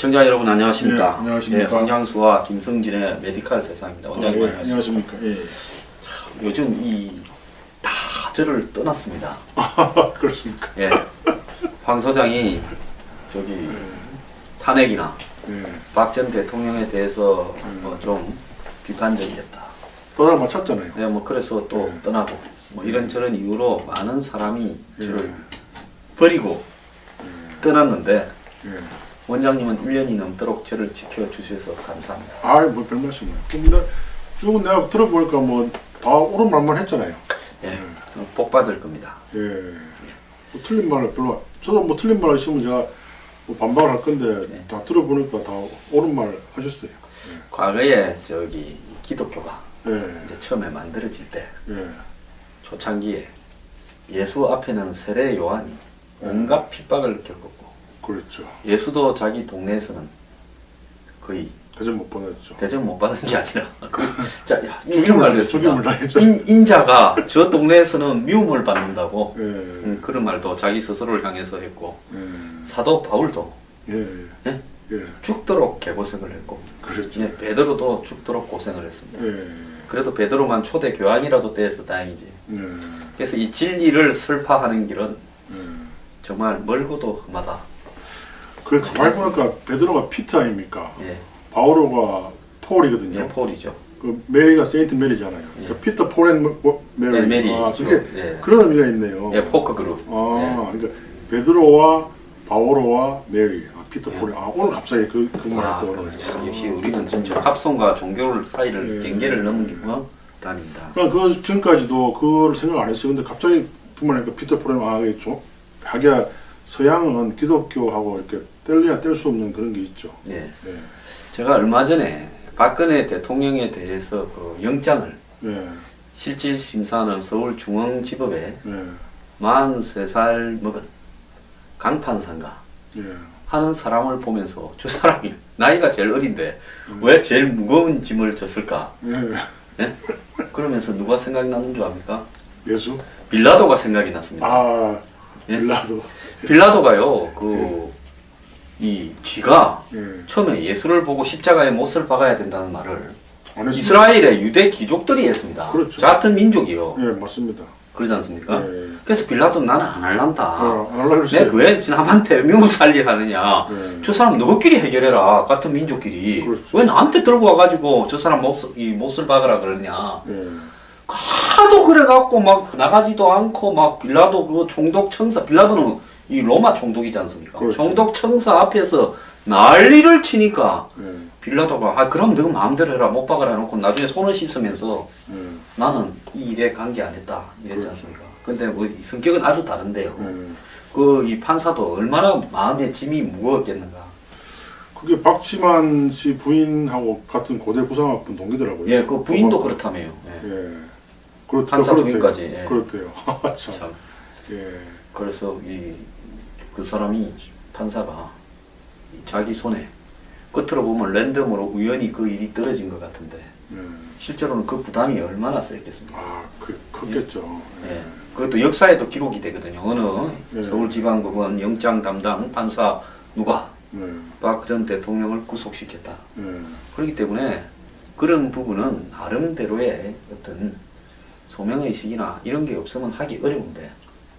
시청자 여러분 안녕하십니까? 네, 안녕하십니까? 네, 황장수와 김성진의 메디칼 세상입니다. 원장님 예, 안녕하십니까? 안녕하십니까? 예. 요즘 다 저를 떠났습니다. 그렇습니까? 예, 황 소장이 탄핵이나 박 전 대통령에 대해서 좀 비판적이었다. 또 다른 말 찾잖아요. 네, 뭐 그래서 또 떠나고 뭐 이런저런 이유로 많은 사람이 저를 버리고 떠났는데 원장님은 1년이 넘도록 저를 지켜주셔서 감사합니다. 아이, 뭐 별 말씀이에요. 근데 쭉 내가 들어보니까 뭐 다 옳은 말만 했잖아요. 예, 복 받을 겁니다. 예. 뭐 틀린 말을 별로, 저도 뭐 틀린 말 있으면 제가 뭐 반박을 할 건데 다 들어보니까 다 옳은 말 하셨어요. 과거에 기독교가 예. 이제 처음에 만들어질 때 예. 초창기에 예수 앞에는 세례 요한이 온갖 핍박을 겪었고, 그렇죠. 예수도 자기 동네에서는 거의 대접 못 보냈죠. 대접 못 받은 게 아니라 죽임을 죽임을 당했습니다. 당했죠. 인자가 저 동네에서는 미움을 받는다고 예. 그런 말도 자기 스스로를 향해서 했고, 예. 사도 바울도 예. 예? 예. 죽도록 개고생을 했고, 그렇죠. 예, 베드로도 죽도록 고생을 했습니다. 예. 그래도 베드로만 초대 교황이라도 돼서 다행이지. 예. 그래서 이 진리를 설파하는 길은 예. 정말 멀고도 험하다. 그 가만히 보니까 베드로가 피터 아닙니까? 예, 바오로가 폴이거든요. 예, 폴이죠. 그 메리가 세인트 메리잖아요. 그러니까 피터 폴 앤 메리. 예, 메리. 아, 그게 예. 그런 의미가 있네요. 예, 포크 그룹. 아, 그러니까 베드로와 바오로와 메리. 아, 피터 폴이. 아, 오늘 갑자기 그 말을 떠오르네요. 참 역시 우리는 진짜 합성과 종교 사이를 예. 경계를 넘기고 다닙니다. 그러니까 그 전까지도 그걸 생각 안 했어요. 근데 갑자기 그만하니까 피터 폴은 이게 좀 하기야 서양은 기독교하고 이렇게 뗄래야 뗄 수 없는 그런 게 있죠. 예. 예. 제가 얼마 전에 박근혜 대통령에 대해서 그 영장을 예. 실질 심사하는 서울중앙지법에 예. 43살 먹은 강판사인가 예. 하는 사람을 보면서 저 사람이 나이가 제일 어린데 왜 제일 무거운 짐을 졌을까? 예. 예? 그러면서 누가 생각나는 줄 압니까? 예수? 빌라도가 생각이 났습니다. 아, 예? 빌라도. 빌라도가요, 이 쥐가 예. 처음에 예수를 보고 십자가에 못을 박아야 된다는 말을 안 했습니다. 이스라엘의 유대 귀족들이 했습니다. 그렇죠. 저 같은 민족이요. 예, 맞습니다. 그러지 않습니까? 예. 그래서 빌라도는 나는 안 할란다. 안 하려고 그랬어요. 내가 왜 남한테 미국 살리를 하느냐. 예. 저 사람 너희끼리 해결해라. 같은 민족끼리. 그렇죠. 왜 나한테 들고 와가지고 저 사람 못을 박으라 그러냐. 예. 하도 그래갖고 막 나가지도 않고 막 빌라도 그 총독 청사, 빌라도는 이 로마 총독이지 않습니까? 그렇죠. 총독 청사 앞에서 난리를 치니까 예. 빌라도가 그럼 너 마음대로 해라 못 박으라 해놓고 나중에 손을 씻으면서 예. 나는 이 일에 관계 안 했다 이랬지 그렇죠. 않습니까? 근데 뭐 이 성격은 아주 다른데요. 예. 이 판사도 얼마나 마음의 짐이 무거웠겠는가. 그게 박지만 씨 부인하고 같은 고대 구상학번 동기더라고요. 예, 그 부인도 그렇다며요. 예. 예. 그렇, 판사 그렇대요. 부인까지, 예. 그렇대요. 참. 참. 예. 그래서 그 사람이 판사가 자기 손에 겉으로 보면 랜덤으로 우연히 그 일이 떨어진 것 같은데 예. 실제로는 그 부담이 얼마나 셌겠습니까? 아, 컸겠죠. 예. 그것도 역사에도 기록이 되거든요. 어느 예. 서울지방법원 영장 담당 판사 누가 예. 박 전 대통령을 구속시켰다. 예. 그렇기 때문에 그런 부분은 나름대로의 어떤 소명의식이나 이런 게 없으면 하기 어려운데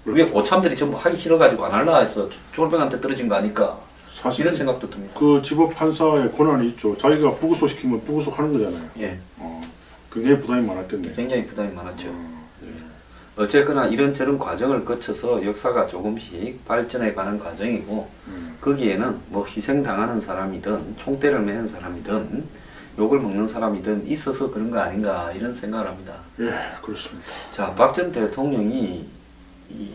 왜 고참들이 전부 하기 싫어가지고 안 할라 해서 쫄병한테 떨어진 거 아닐까 사실 이런 생각도 듭니다. 그 지법 판사의 권한이 있죠. 자기가 부구속 시키면 부구속 하는 거잖아요. 예, 굉장히 부담이 많았겠네. 굉장히 부담이 많았죠. 어쨌거나 이런저런 과정을 거쳐서 역사가 조금씩 발전해 가는 과정이고 거기에는 뭐 희생당하는 사람이든 총대를 매는 사람이든 욕을 먹는 사람이든 있어서 그런 거 아닌가 이런 생각을 합니다. 예, 그렇습니다. 자, 박 전 대통령이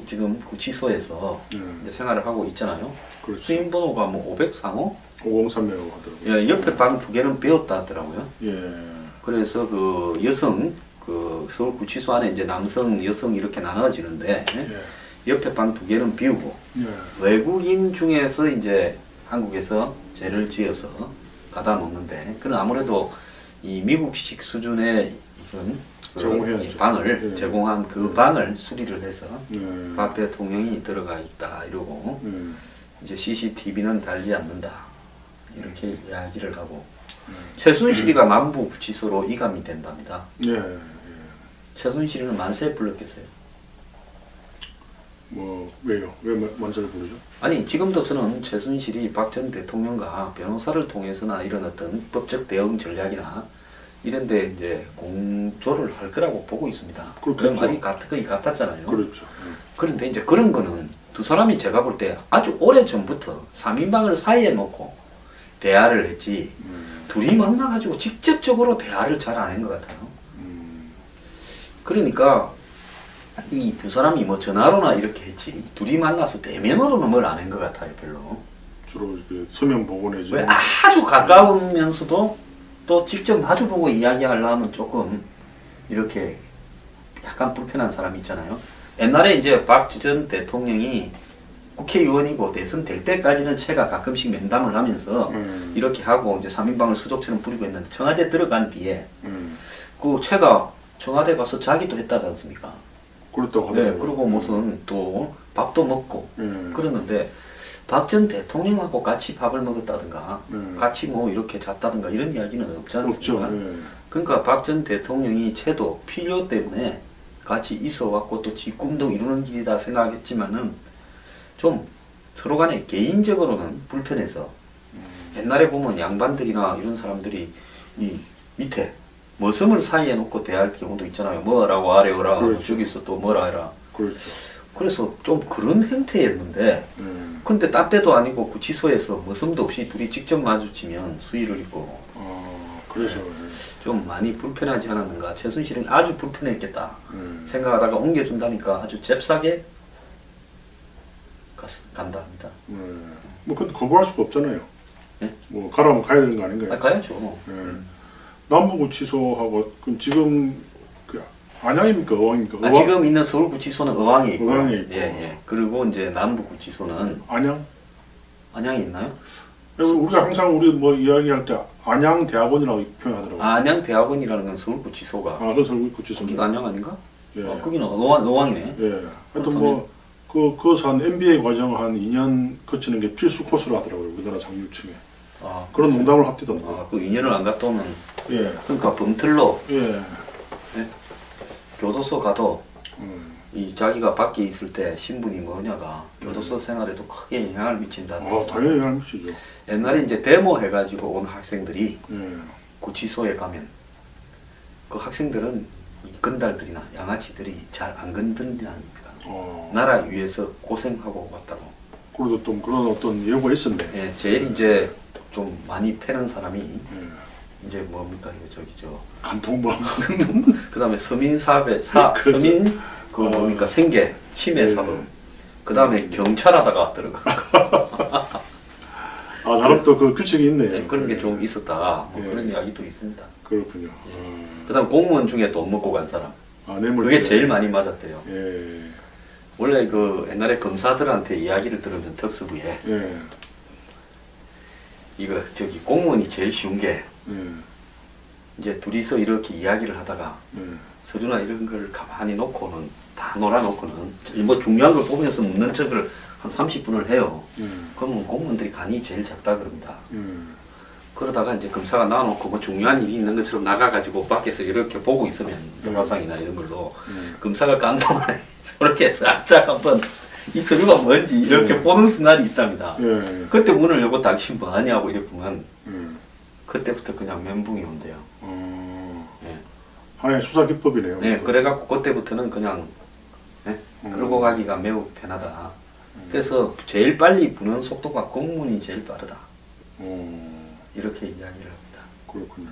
지금 구치소에서 이제 생활을 하고 있잖아요. 그렇죠. 수임 번호가 뭐 503호? 503이라고 하더라고요. 예, 옆에 방 2개는 비었다 하더라고요. 예. 그래서 그 여성, 그 서울 구치소 안에 이제 남성, 여성 이렇게 나눠지는데 예. 옆에 방 2개는 비우고 예. 외국인 중에서 이제 한국에서 죄를 지어서 가다 놓는데 그는 아무래도 이 미국식 수준의 이런 제공해야죠. 방을 예. 제공한 그 방을 수리를 해서 예. 박 대통령이 들어가 있다 이러고 이제 CCTV는 달지 않는다 이렇게 이야기를 하고 최순실이가 남부구치소로 이감이 된답니다. 예. 최순실이는 만세 불렀겠어요. 뭐 왜요? 왜 만세를 부르죠? 아니 지금도 저는 최순실이 박 전 대통령과 변호사를 통해서나 이런 어떤 법적 대응 전략이나 이런데 이제 공조를 할 거라고 보고 있습니다. 그렇겠죠. 그 말이 거의 같았잖아요. 그렇죠. 그런데 이제 그런 거는 두 사람이 제가 볼 때 아주 오래 전부터 3인방을 사이에 놓고 대화를 했지 둘이 만나가지고 직접적으로 대화를 잘 안 한 것 같아요. 그러니까 이 두 사람이 뭐 전화로나 이렇게 했지 둘이 만나서 대면으로는 뭘 안 한 것 같아요 별로. 주로 그 서면 보고 내지. 왜 아주 가까우면서도 또 직접 마주보고 이야기하려면 조금 이렇게 약간 불편한 사람이 있잖아요. 옛날에 이제 박 전 대통령이 국회의원이고 대선 될 때까지는 제가 가끔씩 면담을 하면서 이렇게 하고 이제 3인방을 수족처럼 부리고 있는데 청와대 들어간 뒤에 그 제가 청와대 가서 자기도 했다지 않습니까? 그렇다고 네, 하더라고요. 그리고 무슨 또 밥도 먹고 예. 그러는데 박 전 대통령하고 같이 밥을 먹었다든가 같이 뭐 이렇게 잤다든가 이런 이야기는 없지 없죠. 않습니까? 예. 그러니까 박 전 대통령이 채도 필요 때문에 같이 있어 왔고 또 지 꿈도 이루는 길이다 생각했지만은 좀 서로 간에 개인적으로는 불편해서 옛날에 보면 양반들이나 이런 사람들이 이 밑에 머슴을 사이에 놓고 대할 경우도 있잖아요. 뭐라고 하래요라 그렇죠. 저기서 또 뭐라 해라. 그렇죠. 그래서 좀 그런 형태였는데 근데 딴 때도 아니고 구치소에서 머슴도 없이 둘이 직접 마주치면 수의를 입고 그래서 좀 많이 불편하지 않았는가. 최순실은 아주 불편했겠다 생각하다가 옮겨준다니까 아주 잽싸게 간다 합니다. 뭐 근데 거부할 수가 없잖아요. 네? 뭐 가라면 가야 되는 거 아닌가요? 가야죠. 남부구치소하고 그럼 지금 그 안양입니까 어항입니까? 지금 있는 서울구치소는 어항에 있고, 어항에 있고. 예. 그리고 이제 남부구치소는 안양? 안양에 있나요? 우리가 항상 우리 뭐 이야기할 때 안양대학원이라고 표현하더라고요. 안양대학원이라는 건 서울구치소가. 그 서울구치소. 거기가 안양 아닌가? 예. 거기는 어항이네. 예. 하여튼 뭐 거기서 한 MBA 과정 한 2년 거치는 게 필수 코스로 하더라고요. 우리나라 장류층에. 그런 농담을 합디던데. 그 2년을 안 갔다 오면. 예. 그러니까 범틀로. 예. 교도소 가도 이 자기가 밖에 있을 때 신분이 뭐냐가 교도소 생활에도 크게 영향을 미친다는 당연히 영향을 미치죠. 옛날에 이제 데모 해가지고 온 학생들이 예. 구치소에 가면 그 학생들은 이 건달들이나 양아치들이 잘 안 건드린다니까. 나라 위해서 고생하고 왔다고. 그래도 좀 그런 어떤 예고가 있었네. 예, 제일 이제 좀 많이 패는 사람이 이제 뭡니까 이거 저기 간통범. 그다음에 서민 사배 그렇죠. 서민 그 뭡니까 생계 침해 사범. 그다음에 경찰하다가 들어가. 나름 또 그 규칙이 있네요. 네, 그런 게 좀 있었다. 뭐 예. 그런 이야기도 있습니다. 그렇군요. 그다음 공무원 중에 돈 먹고 간 사람. 뇌물. 그게 제일 많이 맞았대요. 예. 원래 그 옛날에 검사들한테 이야기를 들으면 특수부에 예. 이거 저기 공무원이 제일 쉬운 게 이제 둘이서 이렇게 이야기를 하다가 서류나 이런 걸 가만히 놓고는 다 놀아놓고는 뭐 중요한 걸 보면서 묻는 척을 한 30분을 해요. 그러면 공무원들이 간이 제일 작다 그럽니다. 그러다가 이제 검사가 나와놓고 뭐 중요한 일이 있는 것처럼 나가가지고 밖에서 이렇게 보고 있으면 영화상이나 이런 걸로 검사가 깐 동안에 저렇게 살짝 한번 이 서류가 뭔지 이렇게 보는 순간이 있답니다. 그때 문을 열고 당신 뭐 하냐고 이렇게 보면 그때부터 그냥 멘붕이 온대요. 하나의 수사 기법이네요. 네, 그래갖고 그때부터는 그냥 끌고 가기가 매우 편하다. 그래서 제일 빨리 부는 속도가 공문이 제일 빠르다. 이렇게 이야기를 합니다. 그렇군요.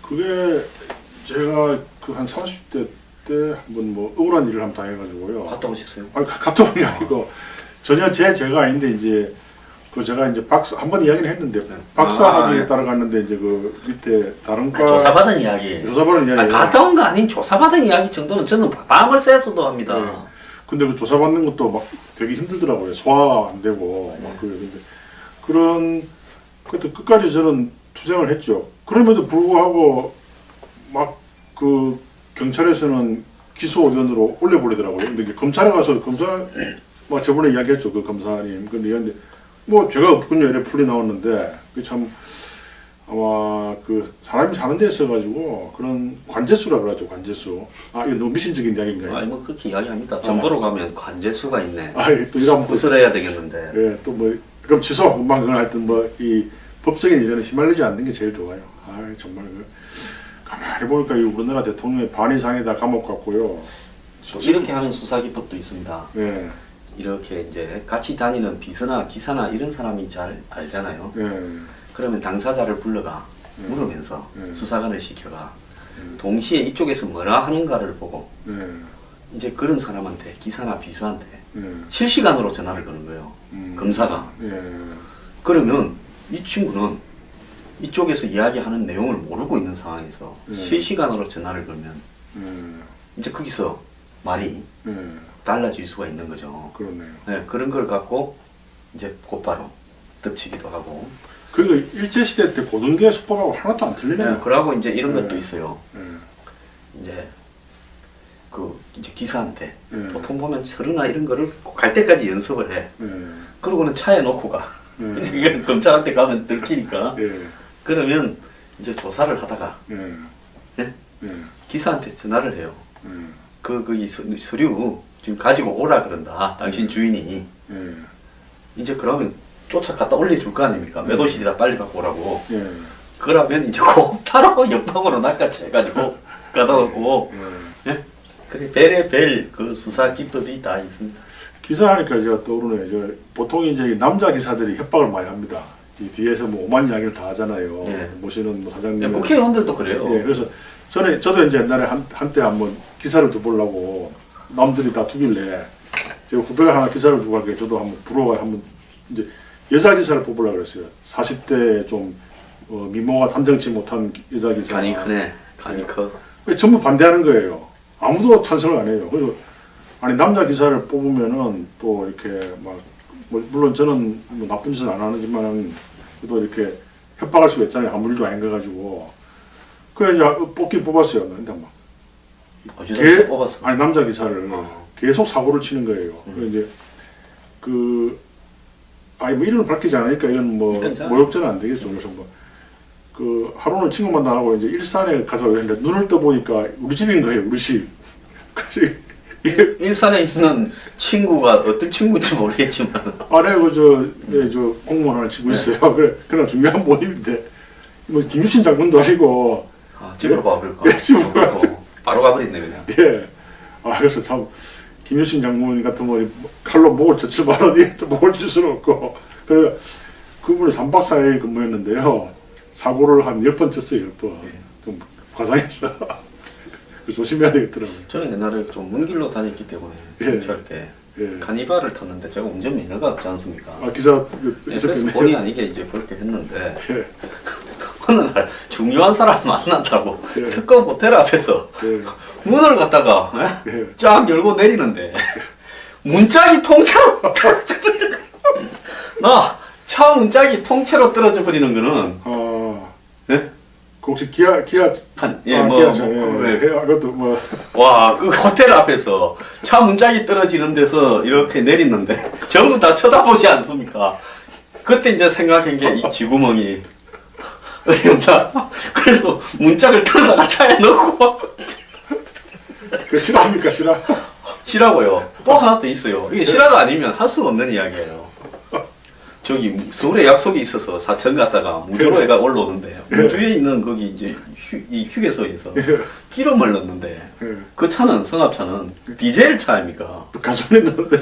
그게 제가 그 한 30대 때 한번 뭐 억울한 일을 한번 당해가지고요. 갔다 오셨어요? 아니 갔다 온 게 아니고 전혀 제가 아닌데 이제 그 제가 이제 박사 한번 이야기는 했는데 박사학위에 따라갔는데 이제 그 밑에 다른 과 조사받은 이야기. 조사받은 이야기. 갔다 온 거 아닌 조사받은 이야기 정도는 저는 밤을 새서도 합니다. 네. 근데 그 조사받는 것도 막 되게 힘들더라고요. 소화가 안 되고 막 그래. 근데 그런 그때 끝까지 저는 투쟁을 했죠. 그럼에도 불구하고 막 그 경찰에서는 기소 의견으로 올려버리더라고요. 근데 이제 검찰에 가서 검사 막 저번에 이야기했죠. 그 검사님. 근데 뭐 죄가 없군요. 이래 풀이 나왔는데 그 참 아마 그 사람이 사는 데 있어가지고 그런 관제수라 그러죠. 관제수. 아 이거 너무 미신적인 이야기인가요? 아니 뭐 그렇게 이야기합니다. 전보로 가면 관제수가 있네. 또 이러면 구슬해야 되겠는데. 예, 또 뭐 그럼 취소 금방 그건 하여튼 뭐 이 법적인 일에는 휘말리지 않는 게 제일 좋아요. 아 정말 그 가만히 보니까 이 우리나라 대통령의 반 이상이 다 감옥 갔고요. 또 이렇게 하는 수사 기법도 있습니다. 예, 이렇게 이제 같이 다니는 비서나 기사나 이런 사람이 잘 알잖아요. 예, 그러면 당사자를 불러가 예. 물으면서 예. 수사관을 시켜가 예. 동시에 이쪽에서 뭐라 하는가를 보고 예, 이제 그런 사람한테 기사나 비서한테 예. 실시간으로 전화를 거는 거예요. 검사가. 예, 그러면 이 친구는 이쪽에서 이야기하는 내용을 모르고 있는 상황에서 예. 실시간으로 전화를 걸면 예, 이제 거기서 말이 예. 달라질 수가 있는 거죠. 그렇네요. 네, 그런 걸 갖고 이제 곧바로 덮치기도 하고. 그리고 일제시대 때 고등계 수법하고 하나도 안 틀리네요. 네, 그러고 이제 이런 네. 것도 있어요. 예, 이제 그 이제 기사한테 예. 보통 보면 서류나 이런 거를 갈 때까지 연습을 해. 예, 그러고는 차에 놓고 가. 예. 이게 검찰한테 가면 들키니까. 예, 그러면 이제 조사를 하다가 예, 예? 예, 기사한테 전화를 해요. 예, 이 서류 지금 가지고 오라 그런다. 당신 주인이. 예, 이제 그러면 쫓아 갖다 올려줄 거 아닙니까? 몇 호실이다 빨리 갖고 오라고. 예, 그러면 이제 곧바로 옆방으로 낚아채 해가지고 가다 놓고. 예. 예? 그래 별의별 그 수사 기법이 다 있습니다. 기사하니까 제가 떠오르네요. 보통 이제 남자 기사들이 협박을 많이 합니다. 이 뒤에서 뭐 오만 이야기를 다 하잖아요. 예. 모시는 뭐 사장님. 예, 국회의원들도 그래요. 예, 그래서 저도 이제 옛날에 한때 한번 기사를 두보려고 남들이 다 두길래 제가 후배가 하나 기사를 두고 갈게 저도 한번 부러워 한번 이제 여자 기사를 뽑으려고 그랬어요. 40대 좀 미모가 탐정치 못한 여자 기사. 간이 크네. 간이 커. 전부 반대하는 거예요. 아무도 찬성을 안 해요. 그래서 아니 남자 기사를 뽑으면은 또 이렇게 막 물론 저는 뭐 나쁜 짓은 안 하지만 또 이렇게 협박할 수가 있잖아요. 아무 일도 아닌 거 가지고. 그래 이제 뽑긴 뽑았어요. 근데 막 어디다 뽑았어? 아니 남자 기사를 계속 사고를 치는 거예요. 그래서 이제 아니 뭐 이름을 밝히지 않으니까 이건 뭐 괜찮아요. 모욕죄는 안 되겠죠. 그래서 뭐 하루는 친구 만나고 이제 일산에 가서 이랬는데 눈을 떠 보니까 우리 집인 거예요. 우리 집. 그래서 일산에 있는 친구가 어떤 친구인지 모르겠지만 아래 저 공무원 하나 치고 있어요. 그래 그냥 중요한 모임인데 뭐 김유신 장군도 아니고 집으로 가버릴까? 예, 집으로 바로 가버렸네 그냥. 예. 그래서 참 김유신 장군 같은 뭐 칼로 목을 젖혀 말하니 목을 칠 수는 없고 그래 그분이 3박 4일 근무했는데요. 사고를 한 10번 쳤어요. 10번. 좀 과장했어. 조심해야 되겠더라고요. 저는 옛날에 좀 먼 길로 다녔기 때문에 예. 경찰 때 예. 카니발을 탔는데 제가 운전면허가 없지 않습니까? 기사 예, 그래서 본의 아니게 이제 그렇게 했는데 예. 어느 날 중요한 사람 만난다고 예. 특검 호텔 앞에서 예. 문을 갖다가 예. 쫙 열고 내리는데 문짝이 통째로 떨어져 버리는 거야. 나 차 문짝이 통째로 떨어져 버리는 거는 예? 그 혹시 기아 기아차, 그것도 뭐 와, 그 호텔 앞에서 차 문짝이 떨어지는 데서 이렇게 내리는데 전부 다 쳐다보지 않습니까? 그때 이제 생각한 게 이 쥐구멍이 어디 없나? 그래서 문짝을 털다가 차에 넣고 그 실화입니까 실화? 실화고요. 또 하나 더 있어요. 이게 실화가 아니면 할 수가 없는 이야기예요. 저기 서울에 약속이 있어서 사천 갔다가 무주로 애가 올라오는데 무주에 있는 거기 이제 이 휴게소에서 기름을 넣는데 예. 그 차는 성합차는 디젤 차입니까? 가솔린 넣는데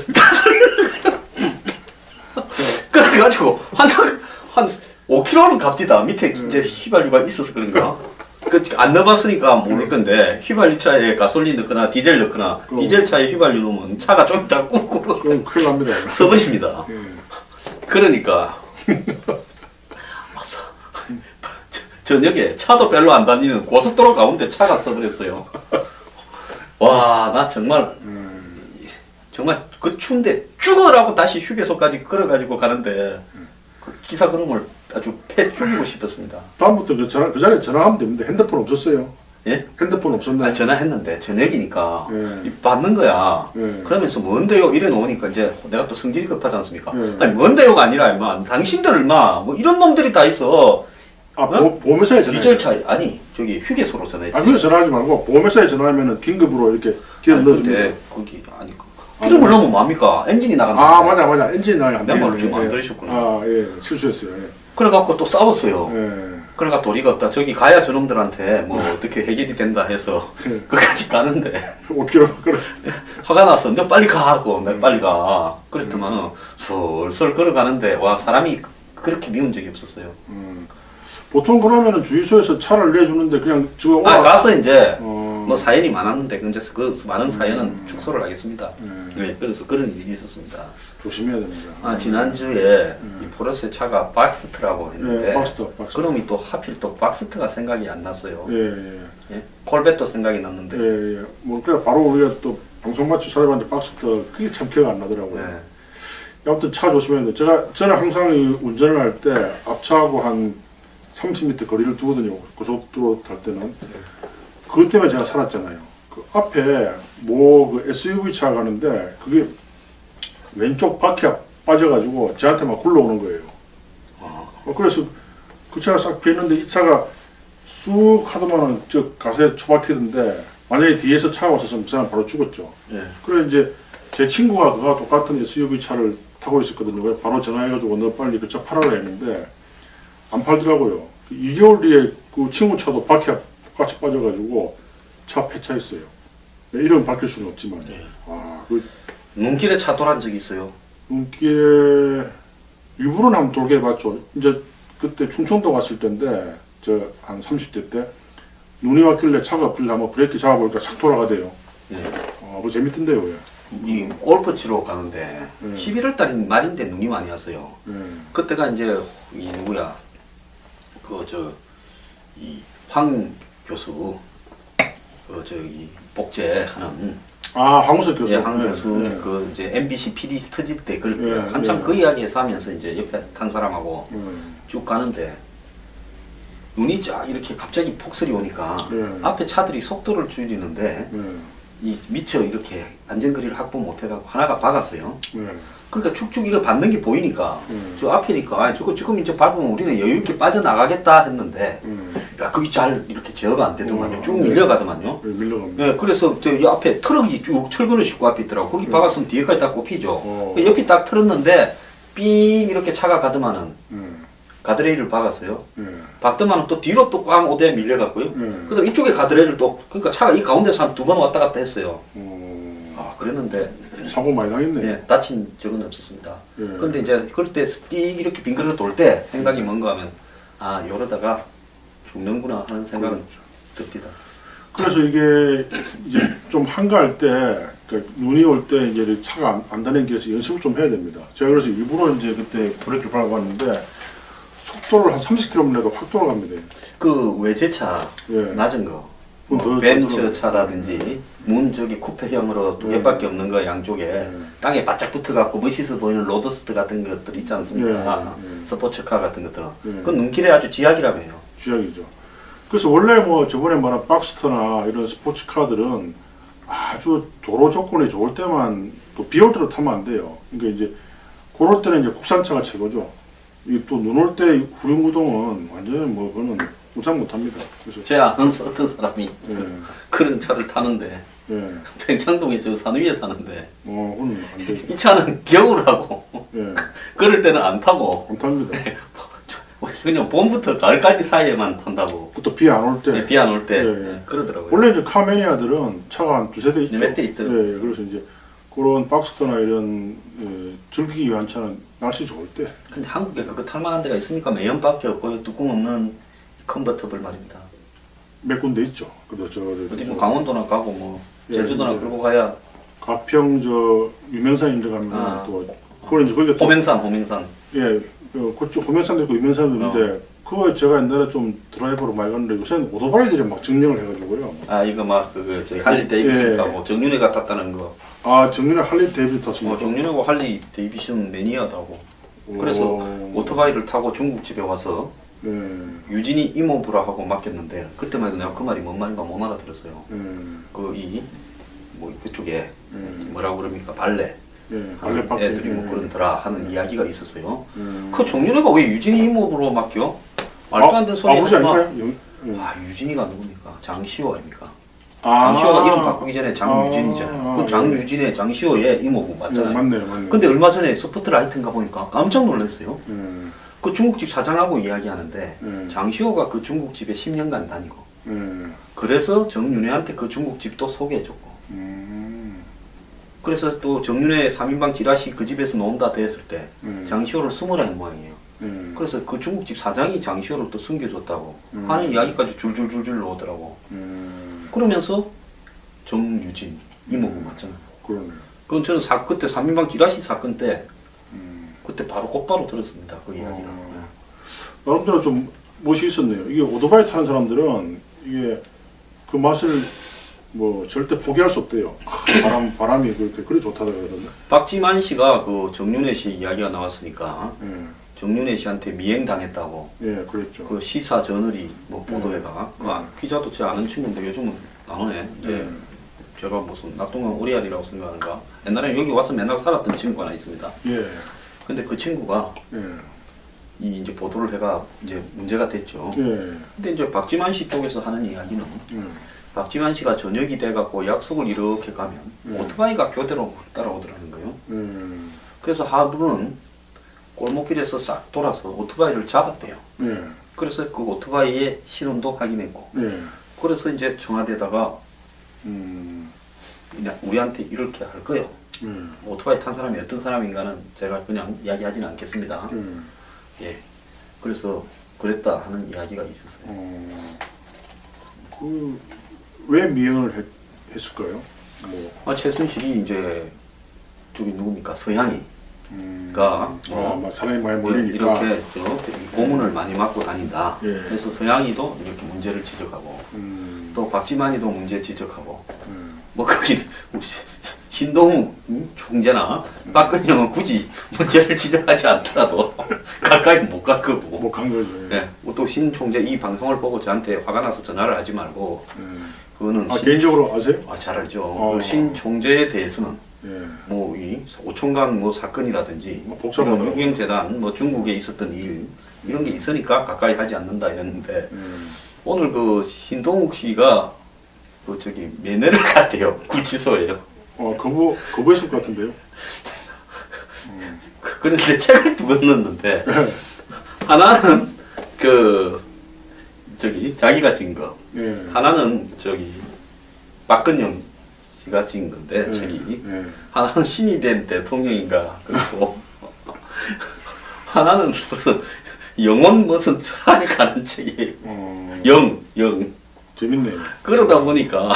그래가지고 한 5km를 갑디다. 밑에 이제 휘발유가 있어서 그런가? 안 넣어봤으니까 모를 건데 휘발유차에 가솔린 넣거나 디젤 넣거나 디젤 차에 휘발유 넣으면 차가 좀 이따 꾹꾹 그럼 큰일 납니다. 써버립니다. 예. 그러니까 저녁에 차도 별로 안 다니는 고속도로 가운데 차가 써버렸어요. 와, 나 정말 그 추운데 죽어라고 다시 휴게소까지 걸어가지고 가는데 그 기사 그름을 아주 패 죽이고 싶었습니다. 다음부터 그 자리에 전화하면 됩니다. 핸드폰 없었어요. 예? 핸드폰 없었나요? 아, 전화했는데 저녁이니까 예. 받는 거야. 예. 그러면서 뭔데요? 이래 놓으니까 이제 내가 또 성질이 급하지 않습니까? 예. 아니 뭔데요가 아니라 임마 당신들 임마 뭐 이런 놈들이 다 있어. 아, 보험회사에 전화해. 기절차 아니 저기 휴게소로 전화했지. 아, 그거 전화하지 말고 보험회사에 전화하면은 긴급으로 이렇게 기름 넣어줍니다. 그때 거기 아니 기름을 넣으면 뭐합니까? 엔진이 나간다. 아, 맞아. 엔진이 나가면 안 내 되겠네. 말을 지금 안 예. 들으셨구나. 아, 예. 실수했어요. 예. 그래갖고 또 싸웠어요. 예. 그래가 도리가 없다. 저기 가야 저놈들한테 뭐 어떻게 해결이 된다 해서 예. 그까지 가는데 5km 그래. 화가 났어. 너 빨리 가 하고 내가 빨리 가. 그랬더만은 솔솔 걸어가는데 와 사람이 그렇게 미운 적이 없었어요. 보통 그러면은 주유소에서 차를 내주는데 그냥 지금 가서 이제 어. 뭐 사연이 많았는데 그래서 그 많은 사연은 축소를 하겠습니다. 예. 네, 그래서 그런 일이 있었습니다. 조심해야 됩니다. 지난주에 이 포르쉐 차가 박스트라고 했는데 예, 박스터. 그럼이 또 하필 또 박스트가 생각이 안 났어요. 예. 예? 콜벳도 생각이 났는데 예. 뭐 그래 바로 우리가 또 방송 마치 찾아봤는데 박스터 그게 참 기억 안 나더라고요. 네. 아무튼 차 조심해야 돼. 저는 항상 이 운전을 할 때 앞차하고 한 30m 거리를 두거든요. 고속도로 탈 때는. 그것 때문에 제가 살았잖아요. 그 앞에 그 SUV 차 가는데 그게 왼쪽 바퀴가 빠져가지고 저한테 막 굴러오는 거예요. 그래서 그 차가 싹 피했는데 이 차가 쑥 하더만은 저 가세에 처박히던데 만약에 뒤에서 차가 왔었으면 그 사람 바로 죽었죠. 예. 그래 이제 제 친구가 그가 똑같은 SUV 차를 타고 있었거든요. 그래서 바로 전화해가지고 너 빨리 그 차 팔아라 했는데 안 팔더라고요. 2개월 뒤에 그 친구 차도 바퀴가 똑같이 빠져가지고 차 폐차했어요. 이름 밝힐 수는 없지만. 네. 그 눈길에 차 돌아온 적이 있어요. 눈길에 일부러는 한번 돌게 해봤죠. 이제 그때 충청도 갔을 때인데 저 한 30대 때 눈이 왔길래 차가 없길래 한번 브레이크 잡아보니까 싹 돌아가대요. 예. 그거 재밌던데요. 왜? 이 골프 치러 가는데 네. 11월 달인 말인데 눈이 많이 왔어요. 그때가 이제 이 누구야 이 황 교수 저기 복제하는 황우석 교수. 예, 황 교수 네. 그 이제 MBC PD 터질 때 그럴 때 네, 한참 네. 그 이야기에서 하면서 이제 옆에 탄 사람하고 쭉 가는데 눈이 쫙 이렇게 갑자기 폭설이 오니까 앞에 차들이 속도를 줄이는데 이 미처 이렇게 안전거리를 확보 못해가지고 하나가 박았어요. 그러니까 축축 이걸 받는 게 보이니까 저 앞이니까 저거 지금 이제 밟으면 우리는 여유 있게 빠져나가겠다 했는데 야 거기 잘 이렇게 제어가 안 되더만요. 쭉 밀려가더만요. 밀려갑니다. 예, 그래서 저이 앞에 트럭이 쭉 철근을 싣고 앞에 있더라고. 거기 박았으면 뒤에까지 딱 꼽히죠. 그 옆이 딱 틀었는데 삥 이렇게 차가 가더만은 가드레일을 박았어요. 박더만은 또 뒤로 또 꽝 오대 밀려갔고요. 그다음 이쪽에 가드레일을 또 그러니까 차가 이 가운데서 한 2번 왔다 갔다 했어요. 그랬는데 사고 많이 나겠네. 네, 다친 적은 없었습니다. 예. 근데 이제 그럴 때 띡 이렇게 빙그러 돌 때 생각이 뭔가 하면 이러다가 죽는구나 하는 생각은 듭니다. 그래서 이게 이제 좀 한가할 때 그러니까 눈이 올 때 이제 차가 안 다니기 위해서 연습을 좀 해야 됩니다. 제가 그래서 일부러 이제 그때 브레이크를 밟았는데 속도를 한 30km 내도 확 돌아갑니다. 그 외제차 예. 낮은 거, 그건 더 벤츠 들어가요. 차라든지 문 저기 쿠페형으로 두 개밖에 없는 거 양쪽에 땅에 바짝 붙어갖고 멋있어 보이는 로드스트 같은 것들 있지 않습니까? 스포츠카 같은 것들은 그건 눈길에 아주 지약이라며요. 쥐약이죠. 그래서 원래 뭐 저번에 말한 박스터나 이런 스포츠카들은 아주 도로 조건이 좋을 때만 또 비 올 때로 타면 안 돼요. 그러니까 이제 그럴 때는 이제 국산차가 최고죠. 이 또 눈 올 때 후륜구동은 완전히 뭐 그거는 우상 못합니다. 그래서 제 아는 어떤 사람이 예. 그런 차를 타는데 예. 평창동에 저 산 위에 사는데 그건 안 되죠. 이 차는 겨울하고 예. 그럴 때는 안 타고 안 탑니다. 그냥 봄부터 가을까지 사이에만 탄다고. 그것도 비 안 올 때. 비 안 올 때 예. 그러더라고요. 원래 이제 카매니아들은 차가 한 두세 대 있죠. 몇 대 있죠. 예, 예. 그래서 이제 그런 박스터나 이런 즐기기 위한 차는 날씨 좋을 때. 근데 한국에 그거 탈만한 데가 있습니까? 매연밖에 없고 뚜껑 없는 컨버터블 말입니다. 몇 군데 있죠. 그래도 저 어디 뭐 강원도나 가고 뭐 제주도나 예. 그러고 가야 가평 저 유명산 인데 가면 또 그건 이제 거기가 또 호명산. 예, 그쪽 호명산도 있고 유명산도 있는데 그거 제가 옛날에 좀 드라이버로 많이 갔는데 요새는 오토바이들이 막 증명을 해가지고요. 이거 막 그거 저희 할리 데이비슨 예. 타고 정윤회가 탔다는 거. 정윤의 할리 데이비드 탔습니다. 정윤회고 할리 데이비슨 매니아다고. 그래서 오토바이를 타고 중국집에 와서 유진이 이모부라 하고 맡겼는데 그때만 해도 내가 그 말이 뭔 말인가 못 알아들었어요. 뭐 그쪽에 뭐라고 그럽니까 발레 하는 발레 애들이 뭐 그런더라 하는 이야기가 있었어요. 그 정윤회가 왜 유진이 이모부로 맡겨? 말도 안 되는 소리 아버지 하지 마. 아닌가요? 아 유진이가 누굽니까? 장시호 아닙니까? 아. 장시호가 이름 바꾸기 전에 장유진이잖아요. 그 장유진의 장시호의 이모부 맞잖아요. 맞네요. 근데 얼마 전에 스포트라이트인가 보니까 깜짝 놀랐어요. 그 중국집 사장하고 이야기하는데 장시호가 그 중국집에 10년간 다니고 그래서 정윤회한테 그 중국집도 소개해줬고 그래서 또 정윤회 3인방 지라시 그 집에서 논다 됐을 때 장시호를 숨으라는 모양이에요. 그래서 그 중국집 사장이 장시호를 또 숨겨줬다고 하는 이야기까지 줄줄줄줄 나오더라고. 그러면서 정유진 이모부 맞잖아요. 그러네. 그건 저는 그때 3인방 지라시 사건 때 그때 바로 곧바로 들었습니다. 그 이야기를. 나름대로 좀 멋이 있었네요. 이게 오토바이 타는 사람들은 이게 그 맛을 뭐 절대 포기할 수 없대요. 바람이 그렇게 좋다고 그러던데. 박지만 씨가 그 정윤회 씨 이야기가 나왔으니까 정윤회 씨한테 미행당했다고. 예, 그랬죠. 그 시사 저널이 뭐 보도해가 그 기자도 제 아는 친구인데 요즘은 나오네. 이제 제가 무슨 낙동강 오리알이라고 생각하는가. 옛날에 여기 와서 맨날 살았던 친구가 하나 있습니다. 예. 근데 그 친구가 이 이제 보도를 해가 이제 문제가 됐죠. 예. 근데 이제 박지만 씨 쪽에서 하는 이야기는 박지만 씨가 저녁이 돼갖고 약속을 이렇게 가면 오토바이가 교대로 따라오더라는 거예요. 그래서 하루는 골목길에서 싹 돌아서 오토바이를 잡았대요. 그래서 그 오토바이의 실온도 확인했고 그래서 이제 청와대에다가 우리한테 이렇게 할 거예요. 오토바이 탄 사람이 어떤 사람인가는 제가 그냥 이야기하지는 않겠습니다. 예, 그래서 그랬다 하는 이야기가 있었어요. 왜 미행을 했을까요? 뭐. 최순실이 이제 저기 누굽니까 서양이 사람이 많이 몰리니까 이렇게 고문을 많이 맞고 다닌다. 예. 그래서 서양이도 이렇게 문제를 지적하고 또 박지만이도 문제 지적하고 뭐 거기 신동욱 총재나 박근혜 형은 굳이 문제를 지적하지 않더라도 가까이 못 갈 거고 못 간 거죠. 예. 또 신 총재 이 방송을 보고 저한테 화가 나서 전화를 하지 말고 그거는 개인적으로 아세요? 잘 알죠. 그 신 총재에 대해서는 뭐 이 오총각 뭐 사건이라든지 복잡한 유경재단 뭐 중국에 있었던 일 이런 게 있으니까 가까이 하지 않는다 이랬는데 오늘 그 신동욱 씨가 그 저기 면회를 갔대요. 구치소에요. 거부했을 것 같은데요. 그런데 책을 두 권 넣었는데 하나는 그 저기 자기가 찍은 거, 하나는 저기 박근영 씨가 찍은 건데 책이 하나는 신이 된 대통령인가 그리고 하나는 무슨 영혼 무슨 철학에 가는 책이에요. 영 재밌네요. 그러다 보니까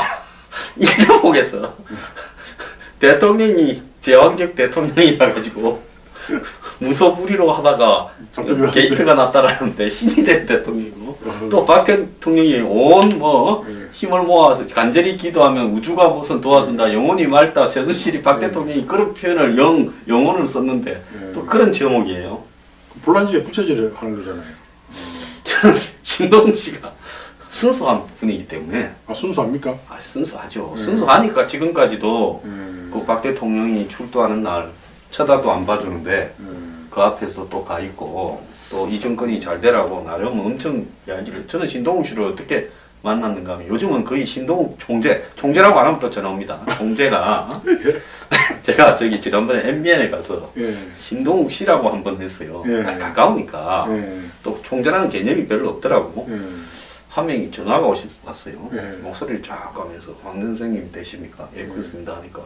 이 대목에서 대통령이 제왕적 대통령이라 가지고 무소불위로 하다가 게이트가 났다라는데 신이 된 대통령이고 또 박 대통령이 온 뭐 힘을 모아서 간절히 기도하면 우주가 무슨 도와준다 영혼이 맑다 최순실이 박 대통령이 그런 표현을 영혼을 썼는데 또 그런 제목이에요. 불란지에 부채질을 하는 거잖아요. 저는 신동욱 씨가 순수한 분이기 때문에 순수합니까? 순수하죠. 순수하니까 지금까지도 그 박 대통령이 출두하는 날 쳐다도 안 봐주는데 그 앞에서 또 가 있고 또 이 정권이 잘 되라고 나름 엄청 이야기를. 저는 신동욱 씨를 어떻게 만났는가 하면 요즘은 거의 신동욱 총재라고 안 하면 또 전화 옵니다. 총재가 제가 저기 지난번에 MBN에 가서 신동욱 씨라고 한번 했어요. 가까우니까 또 총재라는 개념이 별로 없더라고. 한 명이 전화가 왔어요. 목소리를 쫙 가면서 황 선생님 되십니까? 예, 그렇습니다 하니까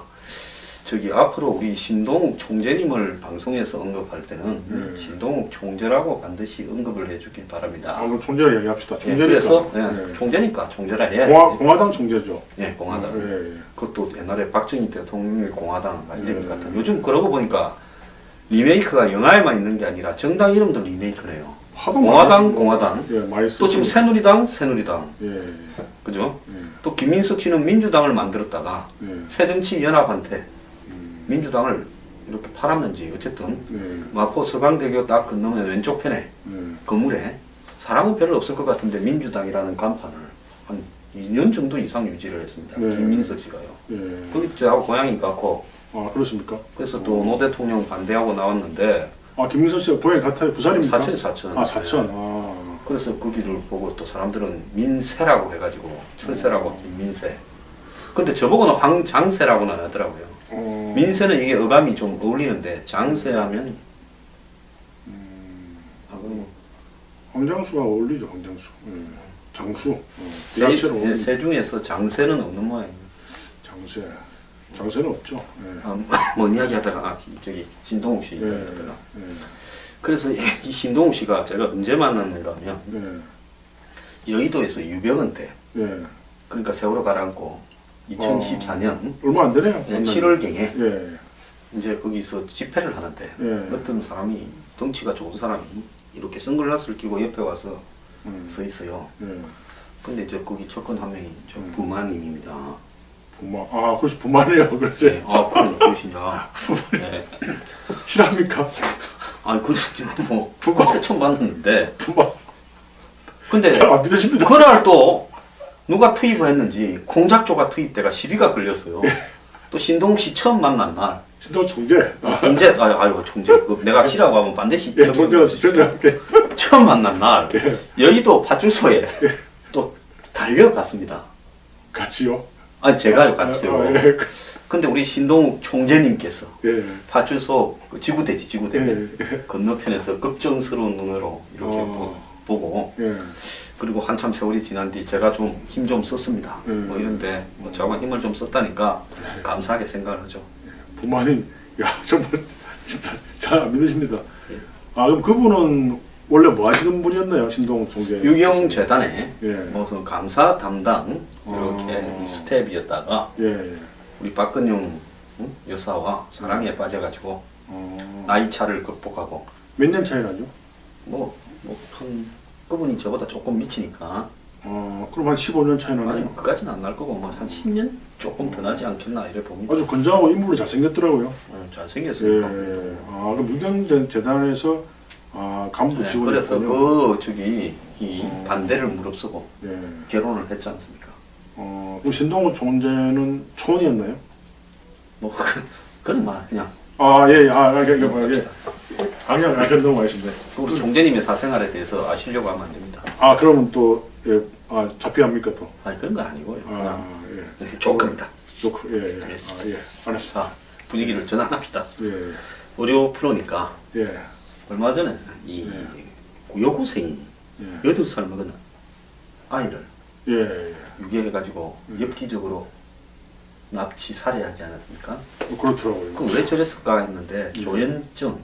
저기 앞으로 우리 신동욱 총재님을 방송에서 언급할 때는 신동욱 총재라고 반드시 언급을 해주길 바랍니다. 그럼 총재라 얘기합시다. 총재니까. 그래서 총재니까 총재라 해야지. 공화당 총재죠. 공화당. 그것도 옛날에 박정희 대통령의 공화당 이름 같은. 요즘 그러고 보니까 리메이크가 영화에만 있는 게 아니라 정당 이름도 리메이크네요. 공화당. 또 지금 새누리당. 그죠? 또 김민석 씨는 민주당을 만들었다가 새정치연합한테 민주당을 이렇게 팔았는지 어쨌든 마포 서강대교 딱 건너면 왼쪽 편에 건물에 사람은 별로 없을 것 같은데 민주당이라는 간판을 한 2년 정도 이상 유지를 했습니다. 네. 김민석 씨가요. 예. 거기 저하고 고향이 같고 아 그렇습니까? 그래서 또 노 대통령 반대하고 나왔는데 아 김민석 씨가 고향이 같아요. 부산입니까? 사천. 아 사천. 네. 아. 그래서 거기를 보고 또 사람들은 민세라고 해가지고 철새라고 김민세. 근데 저보고는 장세라고는 안 하더라고요. 민세는 이게 어감이 좀 어울리는데 장세하면 그럼 황장수가 어울리죠. 황장수. 예. 장수. 세 중에서 장세는 없는 모양이에요. 장세. 장세는 없죠. 예. 뭔 이야기 하다가 저기 신동욱 씨 이야기 하다가 예. 그래서 이 신동욱 씨가 제가 언제 만났는가 하면 예. 여의도에서 유병헌 때 예. 그러니까 세월호 가라앉고 2014년 얼마 안 되네요. 7월경에 예. 이제 거기서 집회를 하는데 예. 어떤 사람이 덩치가 좋은 사람이 이렇게 선글라스를 끼고 옆에 와서 서 있어요. 예. 근데 저 거기 접근 한 명이 저 부마님입니다. 부마. 아, 그렇지. 부마네요. 그렇지. 네, 그러시냐. 네. 실합니까? 그렇죠. 뭐 그때 처음 만났는데. 부마. 근데 잘 안 믿으십니다. 그날 또 누가 투입을 했는지 공작조가 투입돼가 시비가 걸렸어요. 또 신동욱 씨 처음 만난 날. 신동 총재. 총재, 총재. 내가 시라고 하면 반드시. 예, 총재로 정정할게. 처음 만난 날, 예. 여의도 파출소에 또 달려갔습니다. 같이요? 제가요, 같이요. 예. 근데 우리 신동욱 총재님께서 예. 파출소 지구대 예. 건너편에서 걱정스러운 눈으로 이렇게 보고, 예. 그리고 한참 세월이 지난 뒤 제가 좀 힘 좀 썼습니다. 뭐 이런데 저가 힘을 좀 썼다니까 감사하게 생각을 하죠. 부마님, 야 정말 진짜 잘 안 믿으십니다. 그럼 그분은 원래 뭐 하시는 분이었나요, 신동 총재? 유경재단에 예. 무슨 감사 담당 이렇게 스텝이었다가 예. 우리 박근용 여사와 사랑에 빠져가지고 나이 차를 극복하고 몇 년 차이 나죠? 그분이 저보다 조금 미치니까 그럼 한 15년 차이 나나요? 아니 그까지는 안 날 거고 뭐 한 10년 조금 더 나지 않겠나 이래 봅니다. 아주 건장하고 인물이 잘생겼더라고요. 잘생겼어요. 예. 그럼 유경재단에서 간부 네, 직원이 그래서 이 반대를 무릅쓰고 예. 결혼을 했지 않습니까? 그럼 신동욱 총재는 초혼이었나요? 그런 말 그냥. 예. 그냥 넘어가겠습니다. 우리 총재님의 사생활에 대해서 아시려고 하면 안 됩니다. 그러면 또 잡히합니까 또? 그런 건 아니고요. 그냥 예. 조금이다. 예. 알았습니다. 자, 분위기를 전환합시다. 예. 의료 프로니까 예. 얼마 전에 이 여고생이 예. 8살 먹은 아이를 예. 유괴해가지고 엽기적으로 납치 살해하지 않았습니까? 그렇더라고요. 그럼 왜 저랬을까 했는데 조현증,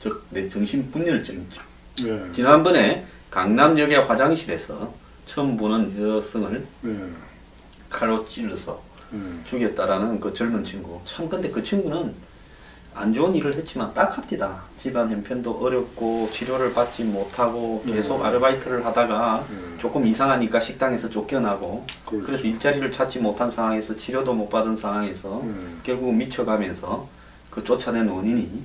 즉 내 정신분열증이죠. 예. 지난번에 강남역의 화장실에서 처음 보는 여성을 예. 칼로 찔러서 죽였다라는 그 젊은 친구. 참 근데 그 친구는 안 좋은 일을 했지만 딱합디다. 집안 형편도 어렵고 치료를 받지 못하고 계속 아르바이트를 하다가 조금 이상하니까 식당에서 쫓겨나고 그렇죠. 그래서 일자리를 찾지 못한 상황에서 치료도 못 받은 상황에서 결국 미쳐가면서 그 쫓아낸 원인이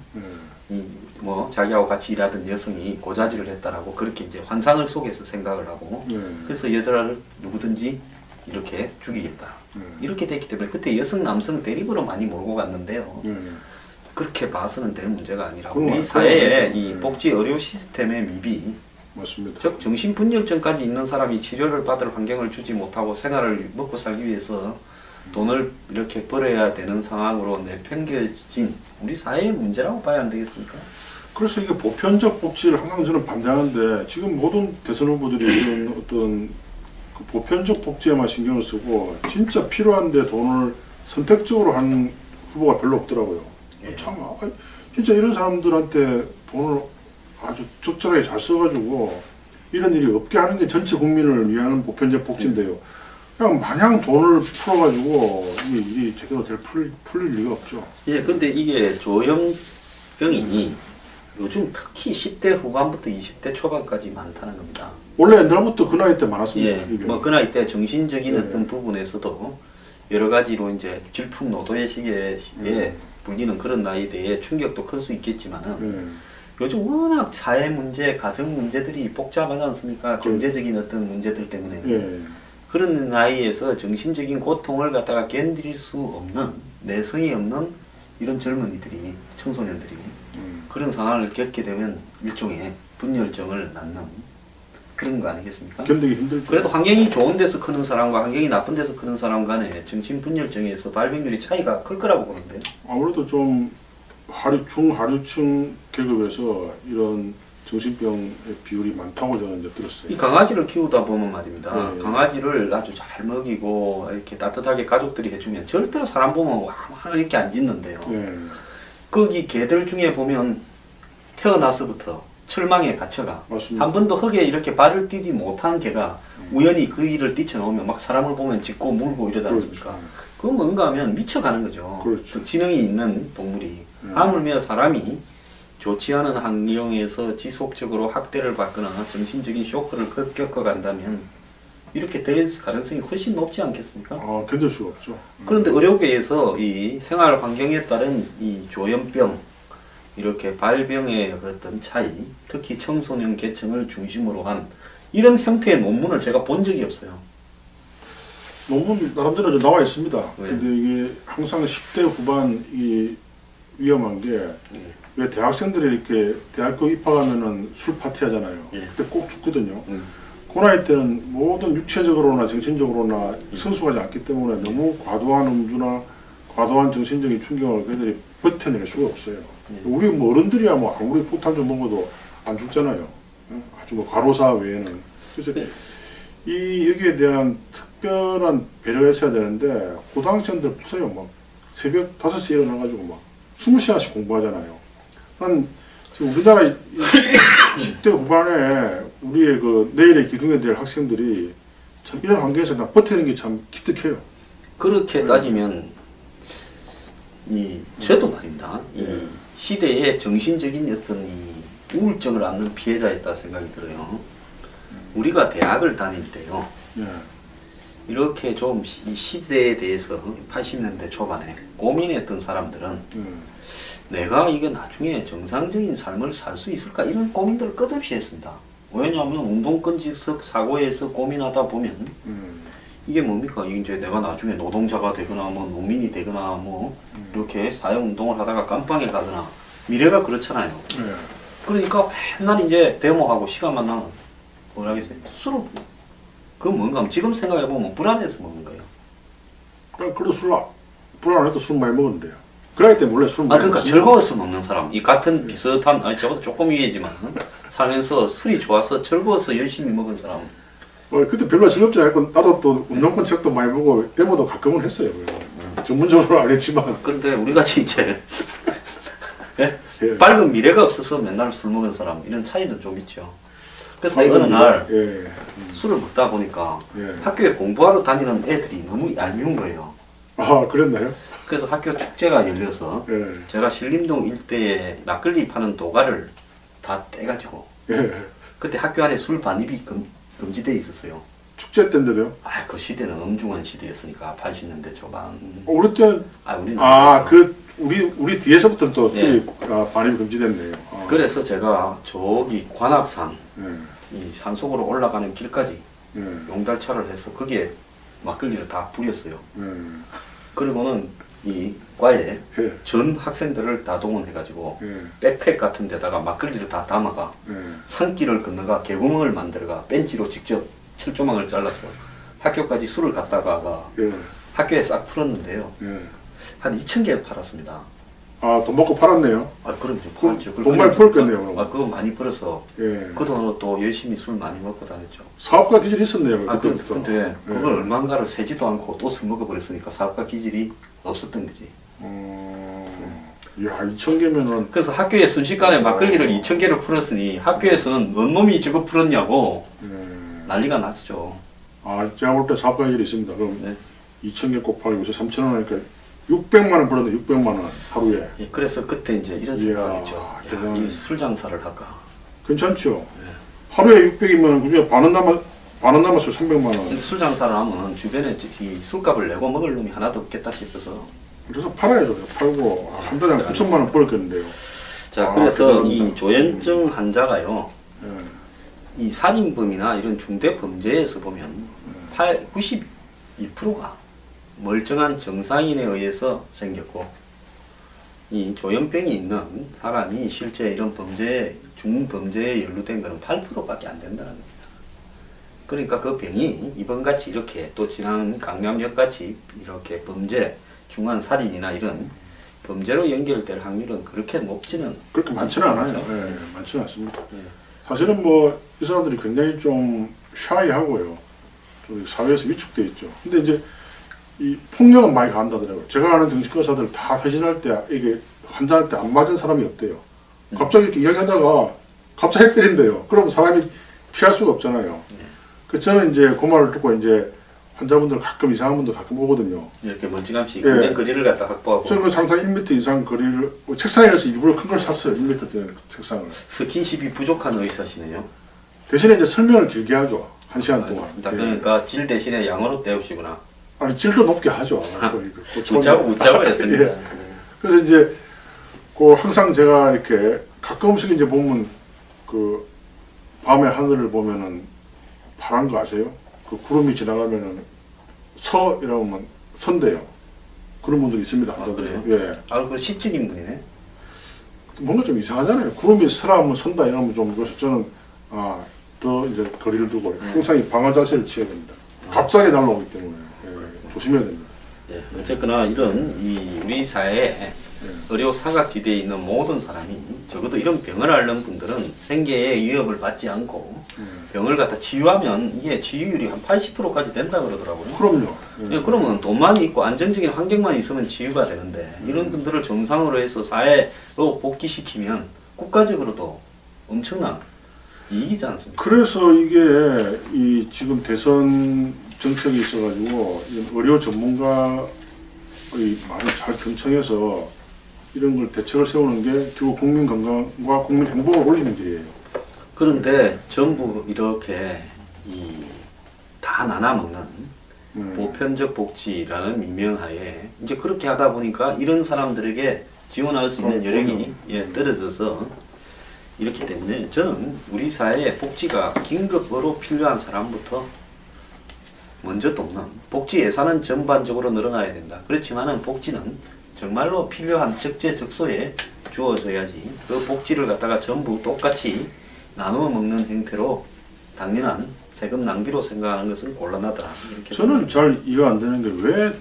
자기하고 같이 일하던 여성이 고자질을 했다라고 그렇게 이제 환상을 속에서 생각을 하고 그래서 여자를 누구든지 이렇게 죽이겠다. 이렇게 됐기 때문에 그때 여성 남성 대립으로 많이 몰고 갔는데요. 그렇게 봐서는 될 문제가 아니라 우리 사회의 이 복지 의료 시스템의 미비, 맞습니다. 즉 정신분열증까지 있는 사람이 치료를 받을 환경을 주지 못하고 생활을 먹고 살기 위해서 돈을 이렇게 벌어야 되는 상황으로 내팽겨진 우리 사회의 문제라고 봐야 안 되겠습니까? 그래서 이게 보편적 복지를 항상 저는 반대하는데 지금 모든 대선 후보들이 이런 어떤 그 보편적 복지에만 신경을 쓰고 진짜 필요한데 돈을 선택적으로 하는 후보가 별로 없더라고요. 참 진짜 이런 사람들한테 돈을 아주 적절하게 잘 써가지고 이런 일이 없게 하는 게 전체 국민을 위한 보편적 복지인데요. 그냥 마냥 돈을 풀어가지고 이 일이 제대로 풀릴 리가 없죠. 예, 근데 이게 조현병이 요즘 특히 10대 후반부터 20대 초반까지 많다는 겁니다. 원래 옛날부터 그 나이 때 많았습니다. 예, 그 나이 때 정신적인 어떤 부분에서도 여러 가지로 이제 질풍노도의 시기에 불리는 그런 나이대에 충격도 클 수 있겠지만은 요즘 워낙 사회 문제, 가정 문제들이 복잡하지 않습니까? 경제적인 어떤 문제들 때문에. 예. 그런 나이에서 정신적인 고통을 갖다가 견딜 수 없는, 내성이 없는 이런 젊은이들이, 청소년들이 그런 상황을 겪게 되면 일종의 분열증을 낳는 그런 거 아니겠습니까? 견디기 힘들죠. 그래도 환경이 좋은 데서 크는 사람과 환경이 나쁜 데서 크는 사람 간에 정신분열증에서 발병률이 차이가 클 거라고 보는데. 아무래도 좀 중하류층 계급에서 이런 정신병의 비율이 많다고 저는 이제 들었어요. 이 강아지를 키우다 보면 말입니다. 네. 강아지를 아주 잘 먹이고 이렇게 따뜻하게 가족들이 해주면 절대로 사람 보면 와 이렇게 안 짖는데요. 예. 거기 개들 중에 보면 태어나서부터 철망에 갇혀가 맞습니다. 한 번도 흙에 이렇게 발을 띄지 못한 개가 우연히 그 일을 뛰쳐나오면 막 사람을 보면 짖고 물고 이러지 않습니까? 그렇죠. 그건 뭔가 하면 미쳐가는 거죠. 그렇죠. 지능이 있는 동물이. 하물며 사람이 좋지 않은 환경에서 지속적으로 학대를 받거나 정신적인 쇼크를 겪어간다면 이렇게 될 가능성이 훨씬 높지 않겠습니까? 아, 견딜 수가 없죠. 그런데 의료계에서 이 생활 환경에 따른 이 조현병, 이렇게 발병의 어떤 차이, 특히 청소년 계층을 중심으로 한 이런 형태의 논문을 제가 본 적이 없어요. 논문 나름대로 좀 나와 있습니다. 네. 근데 이게 항상 10대 후반이 위험한 게 왜 대학생들이 이렇게 대학교 입학하면은 술 파티 하잖아요. 네. 그때 꼭 죽거든요. 그 나이 때는 모든 육체적으로나 정신적으로나 성숙하지 않기 때문에 너무 과도한 음주나 과도한 정신적인 충격을 그들이 버텨낼 수가 없어요. 우리 뭐 어른들이야 뭐 아무리 폭탄 좀 먹어도 안 죽잖아요. 아주 뭐 과로사 외에는. 그래서 이 여기에 대한 특별한 배려를 했어야 되는데 고등학생들 보세요. 막 새벽 5시에 일어나가지고 막 20시간씩 공부하잖아요. 한 지금 우리나라 10대 후반에 우리의 그 내일의 기둥에 될 학생들이 참 이런 환경에서 그냥 버티는 게 참 기특해요. 그렇게 따지면 저도 말입니다. 이 시대의 정신적인 어떤 이 우울증을 앓는 피해자였다 생각이 들어요. 우리가 대학을 다닐 때요. 예. 이렇게 좀 이 시대에 대해서 80년대 초반에 고민했던 사람들은 내가 이게 나중에 정상적인 삶을 살 수 있을까 이런 고민들을 끝없이 했습니다. 왜냐하면 운동권지석 사고에서 고민하다 보면 이게 뭡니까? 이제 내가 나중에 노동자가 되거나 뭐 농민이 되거나 뭐 이렇게 사회운동을 하다가 깜빵에 가거나 미래가 그렇잖아요. 예. 그러니까 맨날 이제 데모하고 시간만 나면 뭐라 하겠어요? 술을 그건 뭔가 하면 지금 생각해보면 불안해서 먹는 거예요. 그래도 불안해도 술 많이 먹었는데요. 그 나이 때 원래 술 많이 그러니까 먹었어요. 즐거워서 먹는 사람 이 같은 비슷한 아니 저보다 조금 위에지만 살면서 술이 좋아서 즐거워서 열심히 먹은 사람 그때 별로 즐겁지 않고 나도 또 운동권 책도 많이 보고 데모도 가끔은 했어요. 전문적으로 안 했지만. 그런데 우리같이 이제 예? 예. 밝은 미래가 없어서 맨날 술 먹은 사람 이런 차이도 좀 있죠. 그래서 어느 날 예. 술을 먹다 보니까 예. 학교에 공부하러 다니는 애들이 너무 얄미운 거예요. 아, 그랬나요? 그래서 학교 축제가 열려서 예. 제가 신림동 일대에 막걸리 파는 도가를 다 떼가지고 예. 그때 학교 안에 술 반입이 금지되어 있었어요. 축제 때인데도요? 그 시대는 엄중한 시대였으니까 80년대 초반. 우리 때, 우리는 우리 뒤에서부터 또 예. 술이 반입이 금지됐네요. 그래서 제가 저기 관악산 예. 이 산속으로 올라가는 길까지 예. 용달차를 해서 거기에 막걸리를 다 뿌렸어요. 예. 그리고는 이 과에 예. 전 학생들을 다 동원해가지고 예. 백팩 같은 데다가 막걸리를 다 담아가 예. 산길을 건너가 개구멍을 만들어가 벤치로 직접 철조망을 잘라서 학교까지 술을 갖다가 예. 학교에 싹 풀었는데요. 예. 한 2,000개 팔았습니다. 아, 돈 받고 팔았네요. 그럼 좀 그럼 팔았죠. 돈 많이 벌었겠네요, 그럼. 그거 많이 벌어서 예. 그 돈으로 또 열심히 술 많이 먹고 다녔죠. 사업가 기질이 있었네요. 그때부터. 근데 예. 그걸 얼마인가를 세지도 않고 또 술 먹어버렸으니까 사업가 기질이 없었던 거지. 야, 2,000개면은. 그래서 학교에 순식간에 막걸리를 2,000개를 풀었으니 학교에서는 뭔 놈이 저거 풀었냐고 난리가 났죠. 제가 볼 때 사업가 기질이 있습니다. 그럼 네. 2,000개 곱하기 요새 3,000원 하니까 600만 원 벌었네. 600만 원 하루에. 예, 그래서 그때 이제 이런 이야, 생각했죠. 대단하네. 이 술 장사를 할까. 괜찮죠? 하루에 600이면 그중에 반은 남았어요. 300만 원. 근데 술 장사를 하면 주변에 이 술값을 내고 먹을 놈이 하나도 없겠다 싶어서 그래서 팔아야죠. 팔고 한 달에 한 9천만 원 벌었겠는데요. 자, 아, 그래서 그렇구나. 이 조현증 환자가요, 예. 이 살인범이나 이런 중대 범죄에서 보면 92%가 멀쩡한 정상인에 의해서 생겼고, 이 조현병이 있는 사람이 실제 이런 중범죄에 연루된 것은 8%밖에 안 된다는 겁니다. 그러니까 그 병이 이번같이 이렇게 또 지난 강남역같이 이렇게 범죄, 중한 살인이나 이런 범죄로 연결될 확률은 그렇게 높지는 그렇게 많지는 않아요. 않죠. 예, 많지는 않습니다. 예. 사실은 뭐 이 사람들이 굉장히 좀 샤이하고요. 좀 사회에서 위축돼 있죠. 근데 이제 이 폭력은 많이 가한다더라고요. 제가 아는 정신과 의사들 다 회진할 때 이게 환자한테 안 맞은 사람이 없대요. 갑자기 이렇게 이야기하다가 갑자기 때린대요. 그러면 사람이 피할 수가 없잖아요. 그 저는 이제 그 말을 듣고 이제 환자분들 가끔 이상한 분들 가끔 오거든요. 이렇게 멀찌감치 예. 굉장히 거리를 갖다 확보하고 저는 그 항상 1m 이상 거리를 책상에서 일부러 큰 걸 샀어요. 1m 되는 책상을. 스킨십이 부족한 의사시네요. 대신에 이제 설명을 길게 하죠. 1시간 동안. 알겠습니다. 예. 그러니까 질 대신에 양으로 때우시구나. 아니 질도 높게 하죠. 또 이거 웃자고 했습니다. 예. 그래서 이제 그 항상 제가 이렇게 가끔씩 이제 보면 그 밤에 하늘을 보면은 파란 거 아세요? 그 구름이 지나가면은 서 이러면 선대요. 그런 분들이 있습니다. 아, 그래요? 예. 아, 그 시적인 분이네. 뭔가 좀 이상하잖아요. 구름이 서라면 선다 이러면 좀 그래서 저는 더 이제 거리를 두고 항상 이 방어 자세를 취해야 됩니다. 갑자기 날라오기 때문에 조심해야 됩니다. 예. 어쨌거나 이런 우리 사회에 의료 사각지대에 있는 모든 사람이 적어도 이런 병을 앓는 분들은 생계에 위협을 받지 않고 병을 갖다 치유하면 이게 치유율이 한 80%까지 된다 그러더라고요. 그럼요. 예, 그러면 돈만 있고 안정적인 환경만 있으면 치유가 되는데 이런 분들을 정상으로 해서 사회로 복귀시키면 국가적으로도 엄청난 이익이지 않습니까? 그래서 이게 이 지금 대선 정책이 있어가지고 의료 전문가의 말을 잘 경청해서 이런 걸 대책을 세우는 게 결국 국민 건강과 국민 행복을 올리는 길이에요. 그런데 전부 이렇게 다 나눠 먹는 보편적 복지라는 미명하에 이제 그렇게 하다 보니까 이런 사람들에게 지원할 수 있는 여력이 떨어져서 이렇기 때문에 저는 우리 사회에 복지가 긴급으로 필요한 사람부터 먼저 돕는 복지 예산은 전반적으로 늘어나야 된다. 그렇지만은 복지는 정말로 필요한 적재적소에 주어져야지 그 복지를 갖다가 전부 똑같이 나누어 먹는 형태로 당연한 세금 낭비로 생각하는 것은 곤란하다. 이렇게 저는 잘 이해가 안 되는 게 왜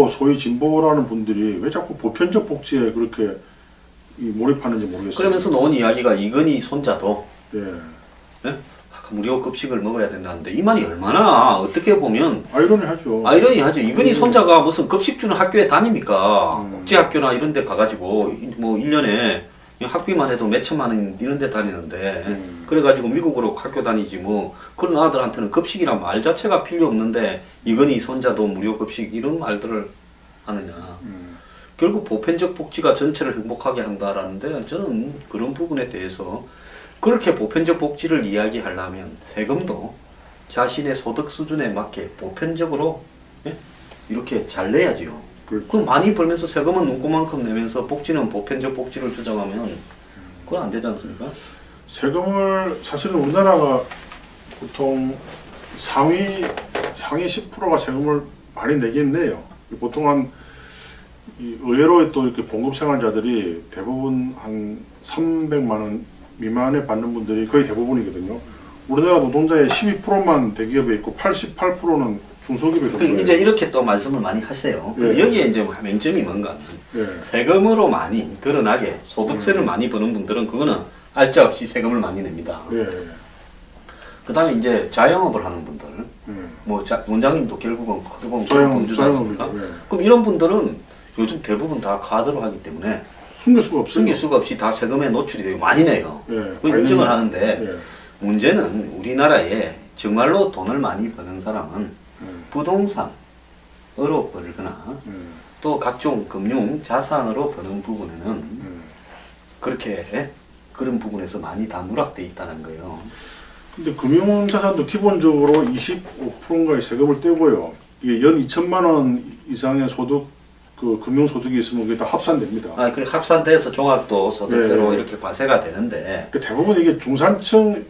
소위 진보라는 분들이 왜 자꾸 보편적 복지에 그렇게 몰입하는지 모르겠어요. 그러면서 놓은 이야기가 이건희 손자도 예. 예? 무료 급식을 먹어야 된다는데 이 말이 얼마나 어떻게 보면 아이러니하죠. 아이러니하죠. 이건희 손자가 무슨 급식 주는 학교에 다닙니까? 국제학교나 이런 데 가가지고 뭐 1년에 학비만 해도 몇 천만 원 이런 데 다니는데 그래가지고 미국으로 학교 다니지 뭐 그런 아들한테는 급식이란 말 자체가 필요 없는데 이건희 손자도 무료 급식 이런 말들을 하느냐. 결국 보편적 복지가 전체를 행복하게 한다라는데 저는 그런 부분에 대해서 그렇게 보편적 복지를 이야기하려면 세금도 자신의 소득 수준에 맞게 보편적으로 이렇게 잘 내야지요. 그렇죠. 그럼 많이 벌면서 세금은 눈꼬만큼 내면서 복지는 보편적 복지를 주장하면 그건 안 되지 않습니까? 세금을 사실은 우리나라가 보통 상위 10%가 세금을 많이 내긴 내요. 보통 의외로 또 이렇게 봉급생활자들이 대부분 한 300만 원 미만에 받는 분들이 거의 대부분이거든요. 우리나라 노동자의 12%만 대기업에 있고 88%는 중소기업에 있는 거예요. 이제 이렇게 또 말씀을 많이 하세요. 예. 여기에 이제 맹점이 뭔가 예. 세금으로 많이 드러나게 소득세를 많이 버는 분들은 그거는 알짜 없이 세금을 많이 냅니다. 예. 그 다음에 이제 자영업을 하는 분들, 뭐 원장님도 결국은 크게 보면 범주지 않습니까? 예. 그럼 이런 분들은 요즘 대부분 다 카드로 하기 때문에 숨길 수가 없어요. 숨길 수가 없이 다 세금에 노출이 되고 많이 내요. 예. 그 인정을 하는데 예. 문제는 우리나라에 정말로 돈을 많이 버는 사람은 부동산으로 벌거나 또 각종 금융 자산으로 버는 부분에는 그렇게 그런 부분에서 많이 다 누락돼 있다는 거예요. 근데 금융자산도 기본적으로 25%인가의 세금을 떼고요. 이게 연 2천만 원 이상의 소득 그 금융소득이 있으면 그게 다 합산됩니다. 아, 그래 합산돼서 종합도 소득세로 네. 이렇게 과세가 되는데 그 대부분 이게 중산층,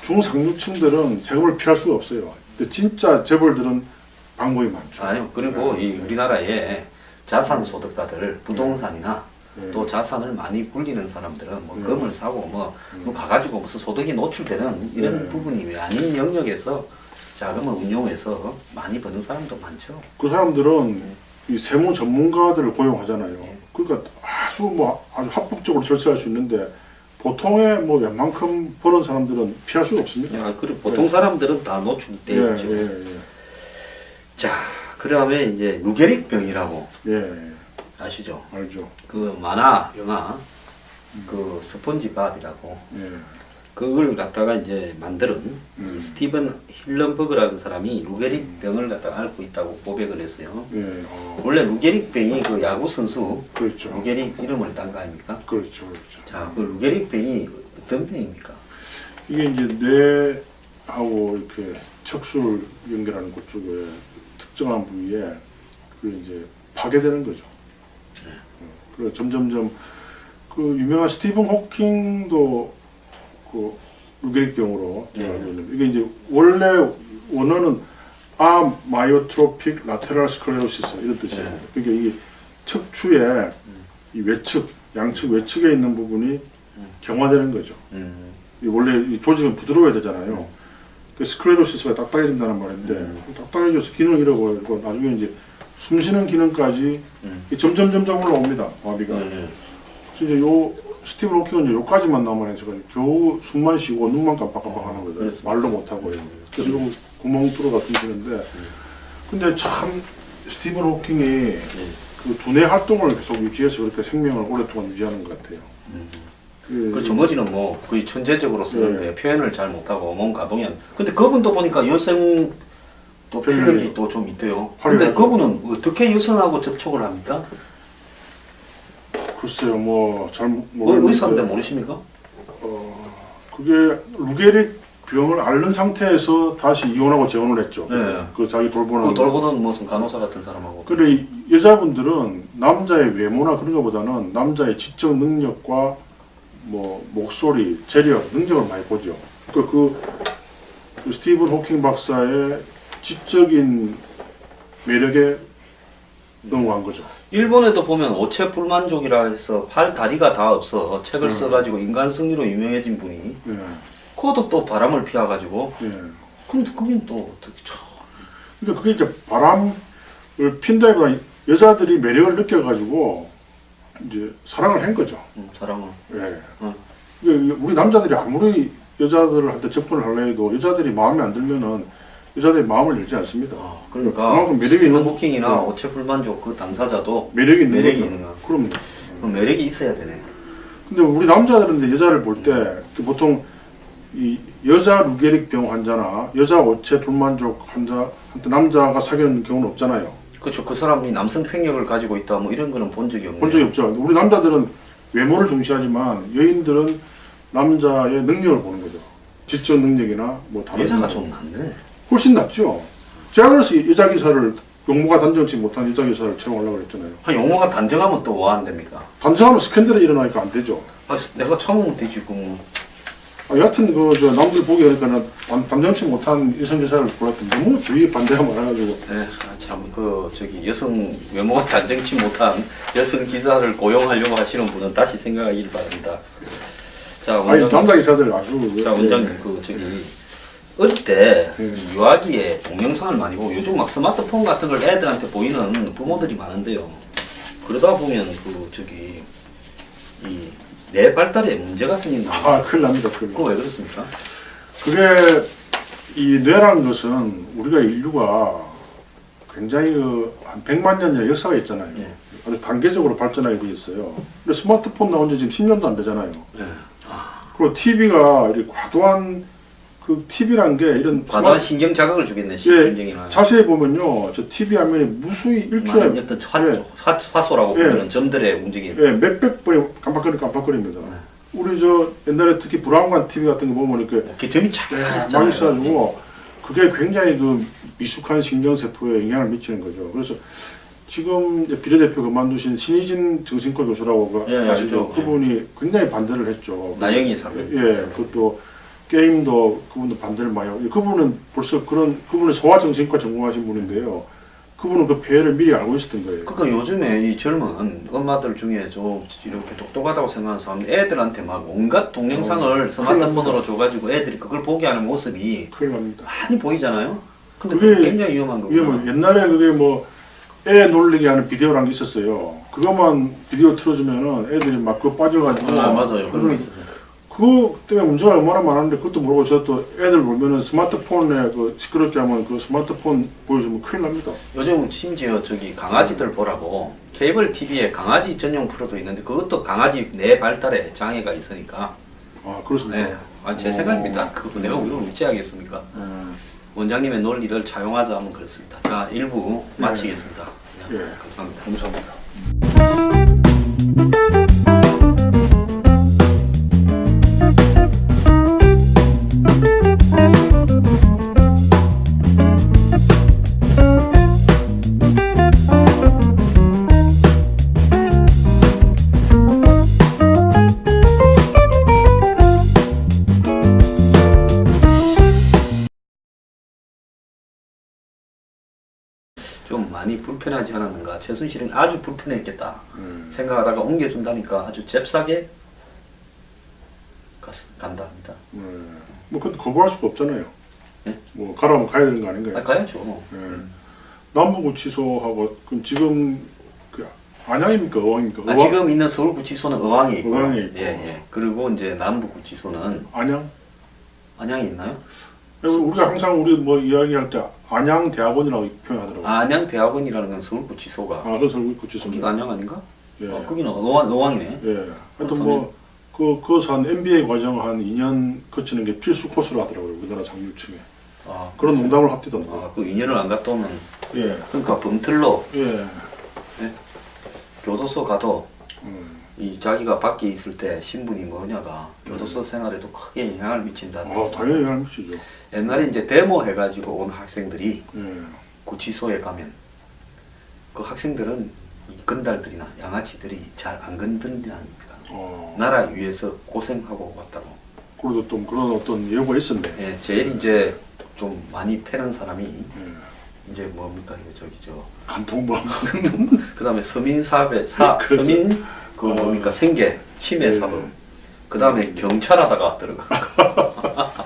중상류층들은 세금을 피할 수가 없어요. 근데 진짜 재벌들은 방법이 많죠. 아니요. 그리고 네. 이 우리나라의 자산 소득가들 부동산이나 네. 또 자산을 많이 굴리는 사람들은 뭐 네. 금을 사고 뭐 가가지고 무슨 소득이 노출되는 이런 네. 부분이 왜 아닌 영역에서 자금을 운용해서 많이 버는 사람도 많죠. 그 사람들은 이 세무 전문가들을 고용하잖아요. 네. 그러니까 아주 합법적으로 절차할 수 있는데 보통의 뭐 웬만큼 버는 사람들은 피할 수가 없습니다. 야, 그리고 보통 사람들은 다 노출돼 예, 있죠. 예, 자, 그다음에 이제 루게릭병이라고 예, 예, 아시죠? 알죠. 그 만화 영화 그 스폰지밥이라고 예, 그걸 갖다가 이제 만드는 이 스티븐 힐런버그라는 사람이 루게릭병을 갖다가 앓고 있다고 고백을 했어요. 예, 원래 루게릭병이 그 야구 선수 그렇죠. 루게릭 이름을 딴 거 아닙니까? 그렇죠, 그렇죠. 자, 그 루게릭병이 어떤 병입니까? 이게 이제 뇌하고 이렇게 척수를 연결하는 그쪽에 특정한 부위에 그 이제 파괴되는 거죠. 그래서 점점점 그 유명한 스티븐 호킹도 그 루게릭병으로 네. 알고 있는데 이게 이제 원래 원어는 마이오트로픽 라테랄 스클레로시스 이런 뜻이에요. 네. 그러니까 이게 척추의 이 외측, 양측 외측에 있는 부분이 경화되는 거죠. 이 원래 이 조직은 부드러워야 되잖아요. 그 스클레로시스가 딱딱해진다는 말인데 딱딱해져서 기능을 잃어버리고 나중에 이제 숨쉬는 기능까지 점점 올라옵니다. 마비가. 진짜 요 스티븐 호킹은 이제 요까지만 남아있어 가지고 겨우 숨만 쉬고 눈만 깜빡깜빡하는 거죠. 그렇습니다. 말도 못 하고요. 그래서 요 구멍 뚫어가 숨 쉬는데 근데 참 스티븐 호킹이 그 두뇌 활동을 계속 유지해서 그렇게 생명을 오랫동안 유지하는 것 같아요. 그렇죠. 머리는 뭐 거의 천재적으로 쓰는데 네. 표현을 잘 못하고 몸 가동이 안. 근데 그분도 보니까 여성 또 필력이 또 좀 있대요. 근데 화려하죠. 그분은 어떻게 여성하고 접촉을 합니까? 글쎄요, 뭐 잘 뭐 모르겠는데 의사인데 모르십니까? 그게 루게릭 병을 앓는 상태에서 다시 이혼하고 재혼을 했죠. 네. 그 자기 돌보는. 그 돌보던 무슨 간호사 같은 사람하고. 그래 이 여자분들은 남자의 외모나 그런 것보다는 남자의 지적 능력과 뭐 목소리, 재력, 능력을 많이 보죠. 그 스티븐 호킹 박사의 지적인 매력에 넘어간 거죠. 일본에도 보면 오체 불만족이라 해서 팔 다리가 다 없어 책을 써가지고 인간 승리로 유명해진 분이 예, 그것도 또 바람을 피워가지고 예. 근데 그게 또 어떻게 참. 그러니까 그게 이제 바람을 핀다기보다 여자들이 매력을 느껴가지고 이제 사랑을 한 거죠. 사람은. 예. 응. 이게 우리 남자들이 아무리 여자들한테 접근을 하려 해도 여자들이 마음에 안 들면은 여자들이 마음을 열지 않습니다. 그러니까 그만큼 매력이 스티븐 있는 호킹이나 네. 오체 불만족 그 당사자도 매력이 있는 매력이 거죠. 있는 거야. 그럼 그 매력이 있어야 되네. 근데 우리 남자들은 이제 여자를 볼 때 보통 이 여자 루게릭병 환자나 여자 오체 불만족 환자한테 남자가 사귀는 경우는 없잖아요. 그렇죠. 그 사람이 남성 폭력을 가지고 있다 뭐 이런 거는 본 적이 없네요. 본 적이 없죠. 우리 남자들은 외모를 중시하지만 여인들은 남자의 능력을 보는 거죠. 지적 능력이나 뭐 다른 여자가 능력. 좀 낫네. 훨씬 낫죠. 제가 그래서 여자 기사를 용모가 단정치 못한 여자 기사를 채용하려고 했잖아요. 용어가 단정하면 또 뭐 안 됩니까? 단정하면 스캔들이 일어나니까 안 되죠. 내가 참으면 되지 그 뭐. 여하튼 저 남들 보기 그러니까 단정치 못한 여성 기사를 골랐더니 너무 주위에 반대가 많아가지고 네, 참 저기 여성 외모가 단정치 못한 여성 기사를 고용하려고 하시는 분은 다시 생각하길 바랍니다. 자, 아니 원장님. 남자 기사들 아주 자, 원장님 저기 어릴 때 네. 이 유아기에 동영상을 많이 보고 요즘 막 스마트폰 같은 걸 애들한테 보이는 부모들이 많은데요. 그러다 보면 저기 이 뇌 발달에 문제가 생긴다. 큰일 납니다. 그거 왜 그렇습니까? 그게 이 뇌라는 것은 우리가 인류가 굉장히 한 100만 년의 역사가 있잖아요. 네. 아주 단계적으로 발전하게 돼 있어요. 근데 스마트폰 나온 지 지금 10년도 안 되잖아요. 네. 그리고 TV가 이렇게 과도한 그 TV란 게 이런 과도한 신경 자극을 주겠네. 예, 신경이나. 자세히 보면요, 저 TV 화면이 무수히 일주일에 많은 어떤 예, 화소라고 예. 부르는 점들의 움직임. 예, 몇백 번이 깜빡거립니다. 우리 저 옛날에 특히 브라운관 TV 같은 거 보면 이렇게 이렇게 점이 쫙 막 있잖아요. 있어가지고 그게 굉장히 그 미숙한 신경세포에 영향을 미치는 거죠. 그래서 지금 이제 비례대표 그만두신 신희진 정신과 교수라고 예, 아시죠? 알죠. 그분이 굉장히 반대를 했죠. 나영이 사건. 예, 그것도 게임도 그분도 반대를 많이 하고 그분은 벌써 그분은 소아정신과 전공하신 분인데요. 그분은 그 폐해를 미리 알고 있었던 거예요. 그러니까 요즘에 이 젊은 엄마들 중에 좀 이렇게 똑똑하다고 생각하는 사람은 애들한테 막 온갖 동영상을 스마트폰으로 줘가지고 애들이 그걸 보게 하는 모습이 큰일 납니다. 많이 보이잖아요. 근데 그게 그게 굉장히 위험한 거구나. 위험을 옛날에 그게 뭐 애 놀리게 하는 비디오라는 게 있었어요. 그것만 비디오 틀어주면은 애들이 막 그거 빠져가지고 맞아요. 그런 게 있어서. 그거 때문에 문제가 얼마나 많았는데 그것도 모르고 저 또 애들 보면은 스마트폰에 그 시끄럽게 하면 그 스마트폰 보여주면 큰일 납니다. 요즘 심지어 저기 강아지들 보라고 케이블 TV에 강아지 전용 프로도 있는데 그것도 강아지 뇌 발달에 장애가 있으니까. 아 그렇습니까? 네. 제 생각입니다. 그거 내가 이걸 어찌하겠습니까? 원장님의 논리를 차용하자 하면 그렇습니다. 자, 1부 마치겠습니다. 예. 감사합니다. 감사합니다. 좀 많이 불편하지 않았는가. 최순실은 아주 불편했겠다 생각하다가 옮겨준다니까 아주 잽싸게 간다 합니다. 뭐 근데 거부할 수가 없잖아요. 예? 뭐 가라면 가야 되는 거 아닌가요? 가야죠. 예. 남부구치소하고 그럼 지금 그 안양입니까 어왕입니까? 어왕? 지금 있는 서울구치소는 어왕에 있고, 어왕에 있고. 예. 그리고 이제 남부구치소는 안양? 안양에 있나요? 우리가 항상 우리 뭐 이야기할 때 안양대학원이라고 표현하더라고요. 안양대학원이라는 건 서울구치소가 그 서울구치소. 거기가 안양 아닌가? 예. 거기는 어왕이네. 예. 하여튼 뭐 거기서 한 MBA 과정 한 2년 거치는 게 필수 코스로 하더라고요. 우리나라 장류층에. 그런 농담을 합디던데. 그 2년을 안 갔다 오면 예. 그러니까 범틀로 예. 교도소 가도 이 자기가 밖에 있을 때 신분이 뭐냐가 교도소 생활에도 크게 영향을 미친다는 거죠. 당연히 영향을 미치죠. 옛날에 이제 데모 해가지고 온 학생들이 예. 구치소에 가면 그 학생들은 이 건달들이나 양아치들이 잘 안 건드린다니까. 나라 위해서 고생하고 왔다고. 그래도 또 그런 어떤 예고가 있었네. 예, 제일 이제 좀 많이 패는 사람이 이제 뭡니까 이거 저기죠. 간통범. 그다음에 서민 사배 그렇죠. 서민 그 뭡니까 생계 침해 사범. 그다음에 경찰하다가 들어가.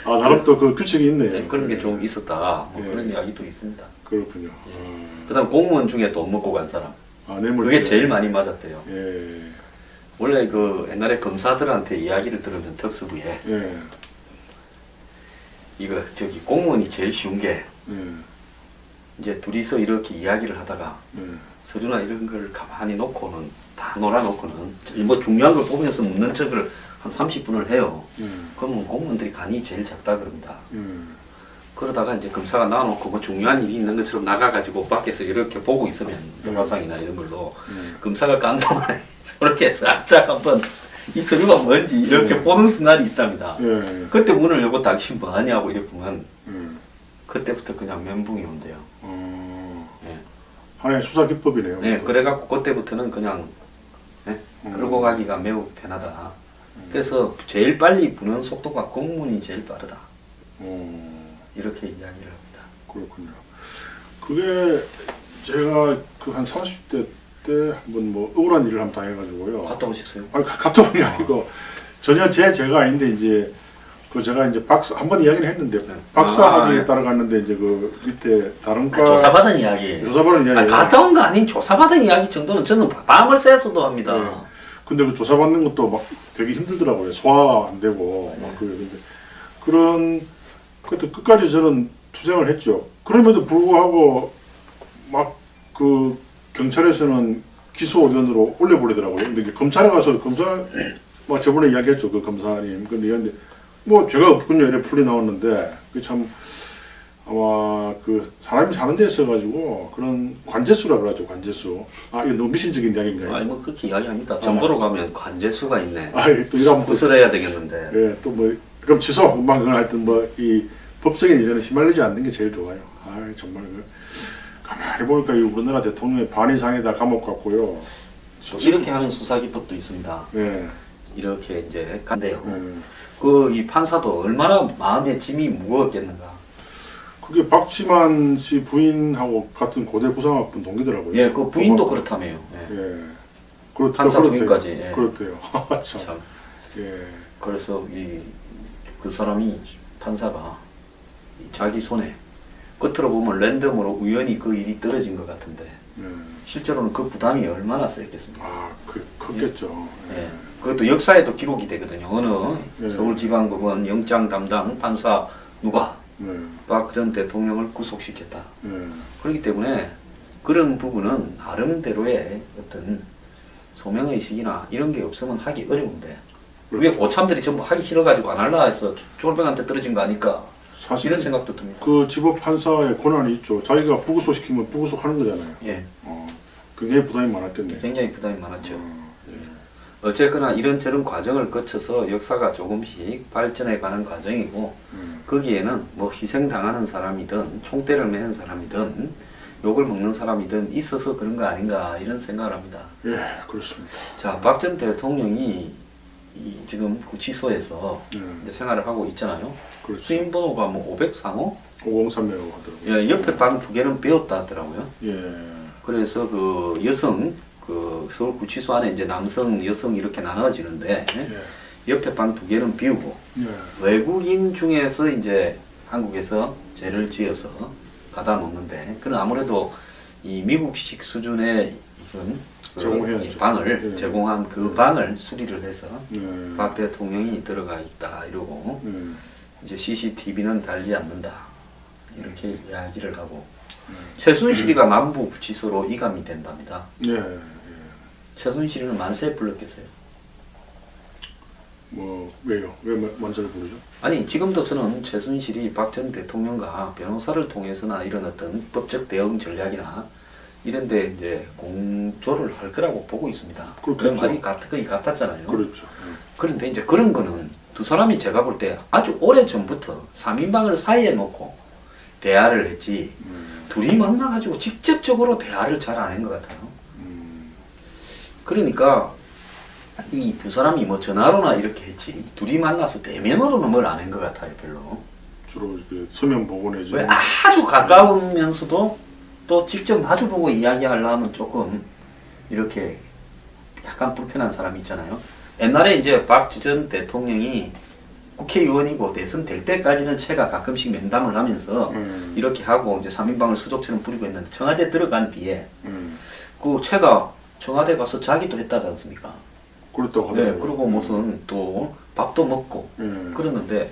나름 또 그 규칙이 있네요. 네, 그런 게 좀 있었다. 뭐 예. 그런 이야기도 있습니다. 그렇군요. 그다음 공무원 중에 돈 먹고 간 사람. 뇌물. 그게 제일 많이 맞았대요. 예. 원래 그 옛날에 검사들한테 이야기를 들으면 특수부에 예. 이거 저기 공무원이 제일 쉬운 게 예. 이제 둘이서 이렇게 이야기를 하다가 서류나 이런 걸 가만히 놓고는 다 놀아놓고는 뭐 중요한 걸 보면서 묻는 척을 한 30분을 해요. 그러면 공무원들이 간이 제일 작다 그럽니다. 그러다가 이제 검사가 나와놓고 뭐 중요한 일이 있는 것처럼 나가가지고 밖에서 이렇게 보고 있으면 영화상이나 이런 걸로 검사가 간 동안에 저렇게 살짝 한번 이 서류가 뭔지 이렇게 보는 순간이 있답니다. 그때 문을 열고 당신 뭐하냐고 이렇게 보면 그때부터 그냥 멘붕이 온대요. 네. 하나의 수사 기법이네요. 네, 그래갖고 그때부터는 그냥 끌고 가기가 매우 편하다. 그래서 제일 빨리 부는 속도가 공문이 제일 빠르다. 이렇게 이야기를 합니다. 그렇군요. 그게 제가 그 한 30대 때 한번 뭐 억울한 일을 한번 당해가지고요. 갔다 오셨어요? 아니 갔다 온 게 아니고 전혀 제가 아닌데 이제 그 제가 이제 박사 한번 이야기를 했는데 박사학위에 따라갔는데 이제 그 밑에 다른 과 조사받은 이야기. 조사받은 이야기. 갔다 온 거 아닌 조사받은 이야기 정도는 저는 밤을 새서도 합니다. 네. 근데 그 조사받는 것도 막 되게 힘들더라고요. 소화 안 되고 막 근데 그런 그때 끝까지 저는 투쟁을 했죠. 그럼에도 불구하고 막 그 경찰에서는 기소 의견으로 올려버리더라고요. 근데 이제 검찰에 가서 검사 막 저번에 이야기했죠. 그 검사님. 근데 뭐 죄가 없군요. 이렇게 풀이 나왔는데 그 참 아마 그 사람이 사는 데 있어가지고 그런 관제수라 그러죠. 관제수. 이거 너무 미신적인 이야기인가요? 아니 뭐 그렇게 이야기합니다. 정보로 가면 관제수가 있네. 또 이러면 구슬해야 되겠는데. 예, 또 뭐 그럼 취소 금방 그건 하여튼 뭐 이 법적인 일에는 휘말리지 않는 게 제일 좋아요. 정말 가만히 보니까 이 우리나라 대통령의 반 이상에다 감옥 갔고요. 이렇게 하는 수사 기법도 있습니다. 예. 이렇게 이제 간대요. 예. 그 이 판사도 얼마나 마음의 짐이 무거웠겠는가. 그게 박지만 씨 부인하고 같은 고대 구상학번 동기더라고요. 예, 그 부인도 그렇다며요. 예. 예. 판사 부인까지. 예. 그렇대요. 참. 참. 예. 그래서 그 사람이 판사가 자기 손에 겉으로 보면 랜덤으로 우연히 그 일이 떨어진 것 같은데 예. 실제로는 그 부담이 얼마나 셌겠습니까? 아, 컸겠죠. 예. 그것도 역사에도 기록이 되거든요. 어느 예. 서울지방법원 영장 담당 판사 누가 예. 박 전 대통령을 구속시켰다. 예. 그렇기 때문에 그런 부분은 나름대로의 어떤 소명의식이나 이런 게 없으면 하기 어려운데 왜 고참들이 전부 하기 싫어가지고 안 할라 해서 쫄병한테 떨어진 거 아닐까 사실 이런 생각도 듭니다. 그 지법 판사의 권한이 있죠. 자기가 부구속 시키면 부구속 하는 거잖아요. 예, 굉장히 부담이 많았겠네요. 굉장히 부담이 많았죠. 어쨌거나 이런저런 과정을 거쳐서 역사가 조금씩 발전해 가는 과정이고 거기에는 뭐 희생당하는 사람이든 총대를 매는 사람이든 욕을 먹는 사람이든 있어서 그런 거 아닌가 이런 생각을 합니다. 예, 그렇습니다. 자, 박 전 대통령이 지금 구치소에서 이제 생활을 하고 있잖아요. 그렇죠. 수임 번호가 뭐 503호? 503이라고 하더라고요. 예, 옆에 방 2개는 비었다 하더라고요. 예. 그래서 그 여성, 그 서울 구치소 안에 이제 남성, 여성 이렇게 나눠지는데 예. 옆에 방 2개는 비우고 예. 외국인 중에서 이제 한국에서 죄를 지어서 가다 놓는데 그는 아무래도 이 미국식 수준의 이런 제공해야죠. 방을 예. 제공한 그 방을 수리를 해서 예. 박 대통령이 들어가 있다 이러고 이제 CCTV는 달지 않는다 이렇게 이야기를 하고 최순실이가 남부 구치소로 이감이 된답니다. 예. 예. 최순실이는 만세 불렀겠어요. 뭐 왜요? 왜 만세를 부르죠? 아니 지금도 저는 최순실이 박 전 대통령과 변호사를 통해서나 이런 어떤 법적 대응 전략이나 이런데 이제 공조를 할 거라고 보고 있습니다. 그런 말이 거의 같았잖아요. 그렇죠. 그런데 이제 그런 거는 두 사람이 제가 볼 때 아주 오래 전부터 3인방을 사이에 놓고 대화를 했지 둘이 만나가지고 직접적으로 대화를 잘 안 한 것 같아요. 그러니까 이 두 사람이 뭐 전화로나 이렇게 했지 둘이 만나서 대면으로는 뭘 안 한 것 같아요. 별로. 주로 그 서면 보고 내지. 왜 아주 가까우면서도 또 직접 마주보고 이야기하려면 조금 이렇게 약간 불편한 사람이 있잖아요. 옛날에 이제 박 전 대통령이 국회의원이고 대선 될 때까지는 제가 가끔씩 면담을 하면서 이렇게 하고 이제 3인방을 수족처럼 부리고 있는데 청와대 들어간 뒤에 그 제가 청와대 가서 자기도 했다지 않습니까? 그렇다고 네, 하더라고요. 그리고 무슨 또 밥도 먹고 그러는데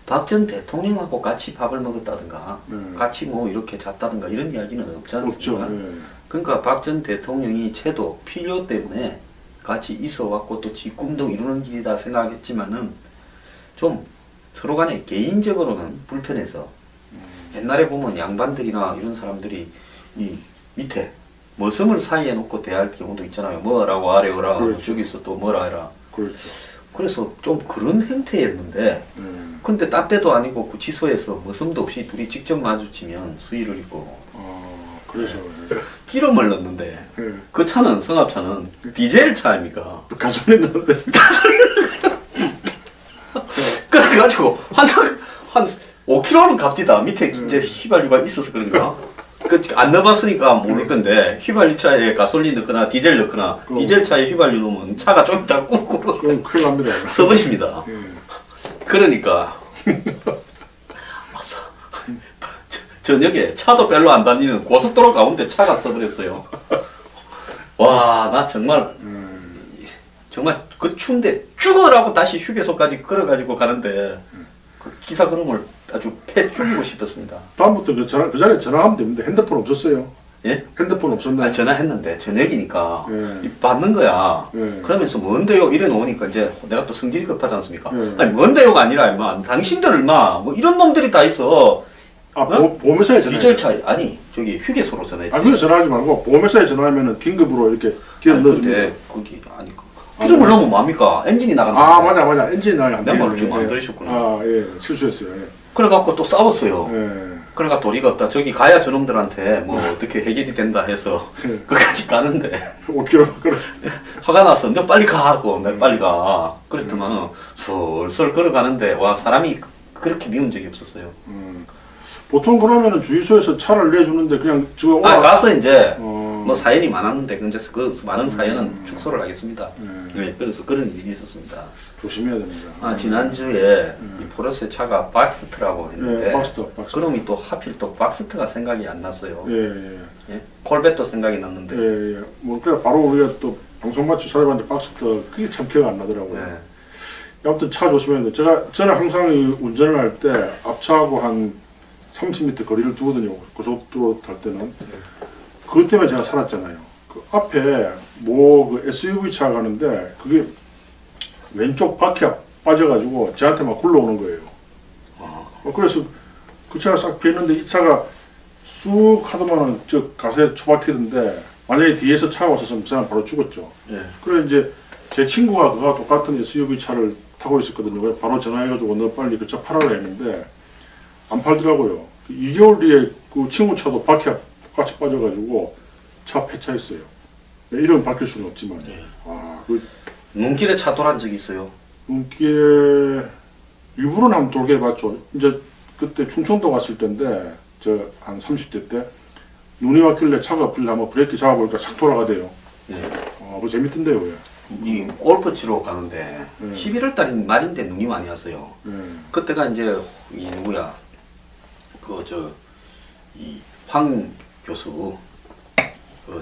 박 전 대통령하고 같이 밥을 먹었다든가 같이 뭐 이렇게 잤다든가 이런 이야기는 없지 않습니까? 없죠. 예. 그러니까 박 전 대통령이 채도 필요 때문에 같이 있어 왔고 또 지 꿈도 이루는 길이다 생각했지만은 좀 서로 간에 개인적으로는 불편해서 옛날에 보면 양반들이나 이런 사람들이 이 밑에 머슴을 사이에 놓고 대할 경우도 있잖아요. 뭐라고 하래요라. 그렇죠. 저기서 또 뭐라 해라. 그렇죠. 그래서 좀 그런 형태였는데 근데 딴 때도 아니고 구치소에서 머슴도 없이 둘이 직접 마주치면 수의를 입고 그래서 기름을 넣는데 예. 그 차는 성합차는 디젤 차입니까? 가솔린 넣는데 그래가지고 한 5km는 갑디다. 밑에 이제 휘발유가 있어서 그런가? 안 넣어봤으니까 모를 건데 휘발유차에 가솔린 넣거나 디젤 넣거나 디젤차에 휘발유 넣으면 차가 좀 이따 꾹꾹 그럼 큰일 납니다. 써버립니다. 예. 그러니까 저녁에 차도 별로 안 다니는 고속도로 가운데 차가 써버렸어요. 와, 나 정말 그 추운데 죽어라고 다시 휴게소까지 걸어가지고 가는데 그 기사 그름을 아주 패 죽이고 싶었습니다. 다음부터 그 자리에 전화하면 됩니다. 핸드폰 없었어요. 예? 핸드폰 없었나요? 전화했는데 저녁이니까 예. 받는 거야. 예. 그러면서 뭔데요? 이래 놓으니까 이제 내가 또 성질이 급하지 않습니까? 예. 아니 뭔데요가 아니라 임마 당신들 임마 뭐 이런 놈들이 다 있어. 보험회사에 전화해. 디젤차 아니 저기 휴게소로 전화했지. 그래서 전화하지 말고 보험회사에 전화하면은 긴급으로 이렇게 기름 넣어줍니다. 근데 거기 아니 기름을 넣으면 뭡니까? 엔진이 나간다. 맞아 엔진이 나가면 안 내 돼요. 말을 좀 안 들으셨구나. 예 실수했어요. 예. 그래갖고 또 싸웠어요. 예. 그러니까 도리가 없다. 저기 가야 저놈들한테 뭐 어떻게 해결이 된다 해서 네. 끝까지 가는데 5km 그래. 화가 나서 너 빨리 가 하고 내 빨리 가. 그랬더만 솔솔 걸어가는데 와 사람이 그렇게 미운 적이 없었어요. 보통 그러면은 주유소에서 차를 내주는데 그냥 지금 가서 이제 어. 뭐 사연이 많았는데 근데 그 많은 사연은 축소를 하겠습니다. 네. 네, 그래서 그런 일이 있었습니다. 조심해야 됩니다. 지난주에 이 포르쉐 차가 박스트라고 했는데 네, 박스터. 그럼이 또 하필 또 박스트가 생각이 안 났어요. 예. 예? 콜벳도 생각이 났는데 예. 뭐 그래 바로 우리가 또 방송 마치 찾아봤는데 박스터 그게 참 기억 안 나더라고요. 네. 아무튼 차 조심해야 돼. 저는 항상 이 운전을 할 때 앞차하고 한 30m 거리를 두거든요. 고속도로 탈 때는. 그것 때문에 제가 살았잖아요. 그 앞에 그 SUV 차 가는데 그게 왼쪽 바퀴가 빠져가지고 저한테 막 굴러오는 거예요. 그래서 그 차가 싹 피했는데 이 차가 쑥 하더만은 저 가세에 처박히던데 만약에 뒤에서 차가 왔었으면 그 사람 바로 죽었죠. 네. 그래 이제 제 친구가 그가 똑같은 SUV 차를 타고 있었거든요. 그래서 바로 전화해가지고 너 빨리 그 차 팔아라 했는데 안 팔더라고요. 2개월 뒤에 그 친구 차도 바퀴가 똑같이 빠져가지고 차 폐차했어요. 이름 밝힐 수는 없지만. 네. 그 눈길에 차 돌아간 적이 있어요. 눈길에 일부러는 한번 돌게 해봤죠. 이제 그때 충청도 갔을 때인데 저 한 30대 때 눈이 왔길래 차가 없길래 한번 브레이크 잡아보니까 싹 돌아가대요. 네. 그거 재밌던데요. 왜? 이 골프 치러 가는데 11월 달인 말인데 눈이 많이 왔어요. 그때가 이제 이 누구야 이 황 교수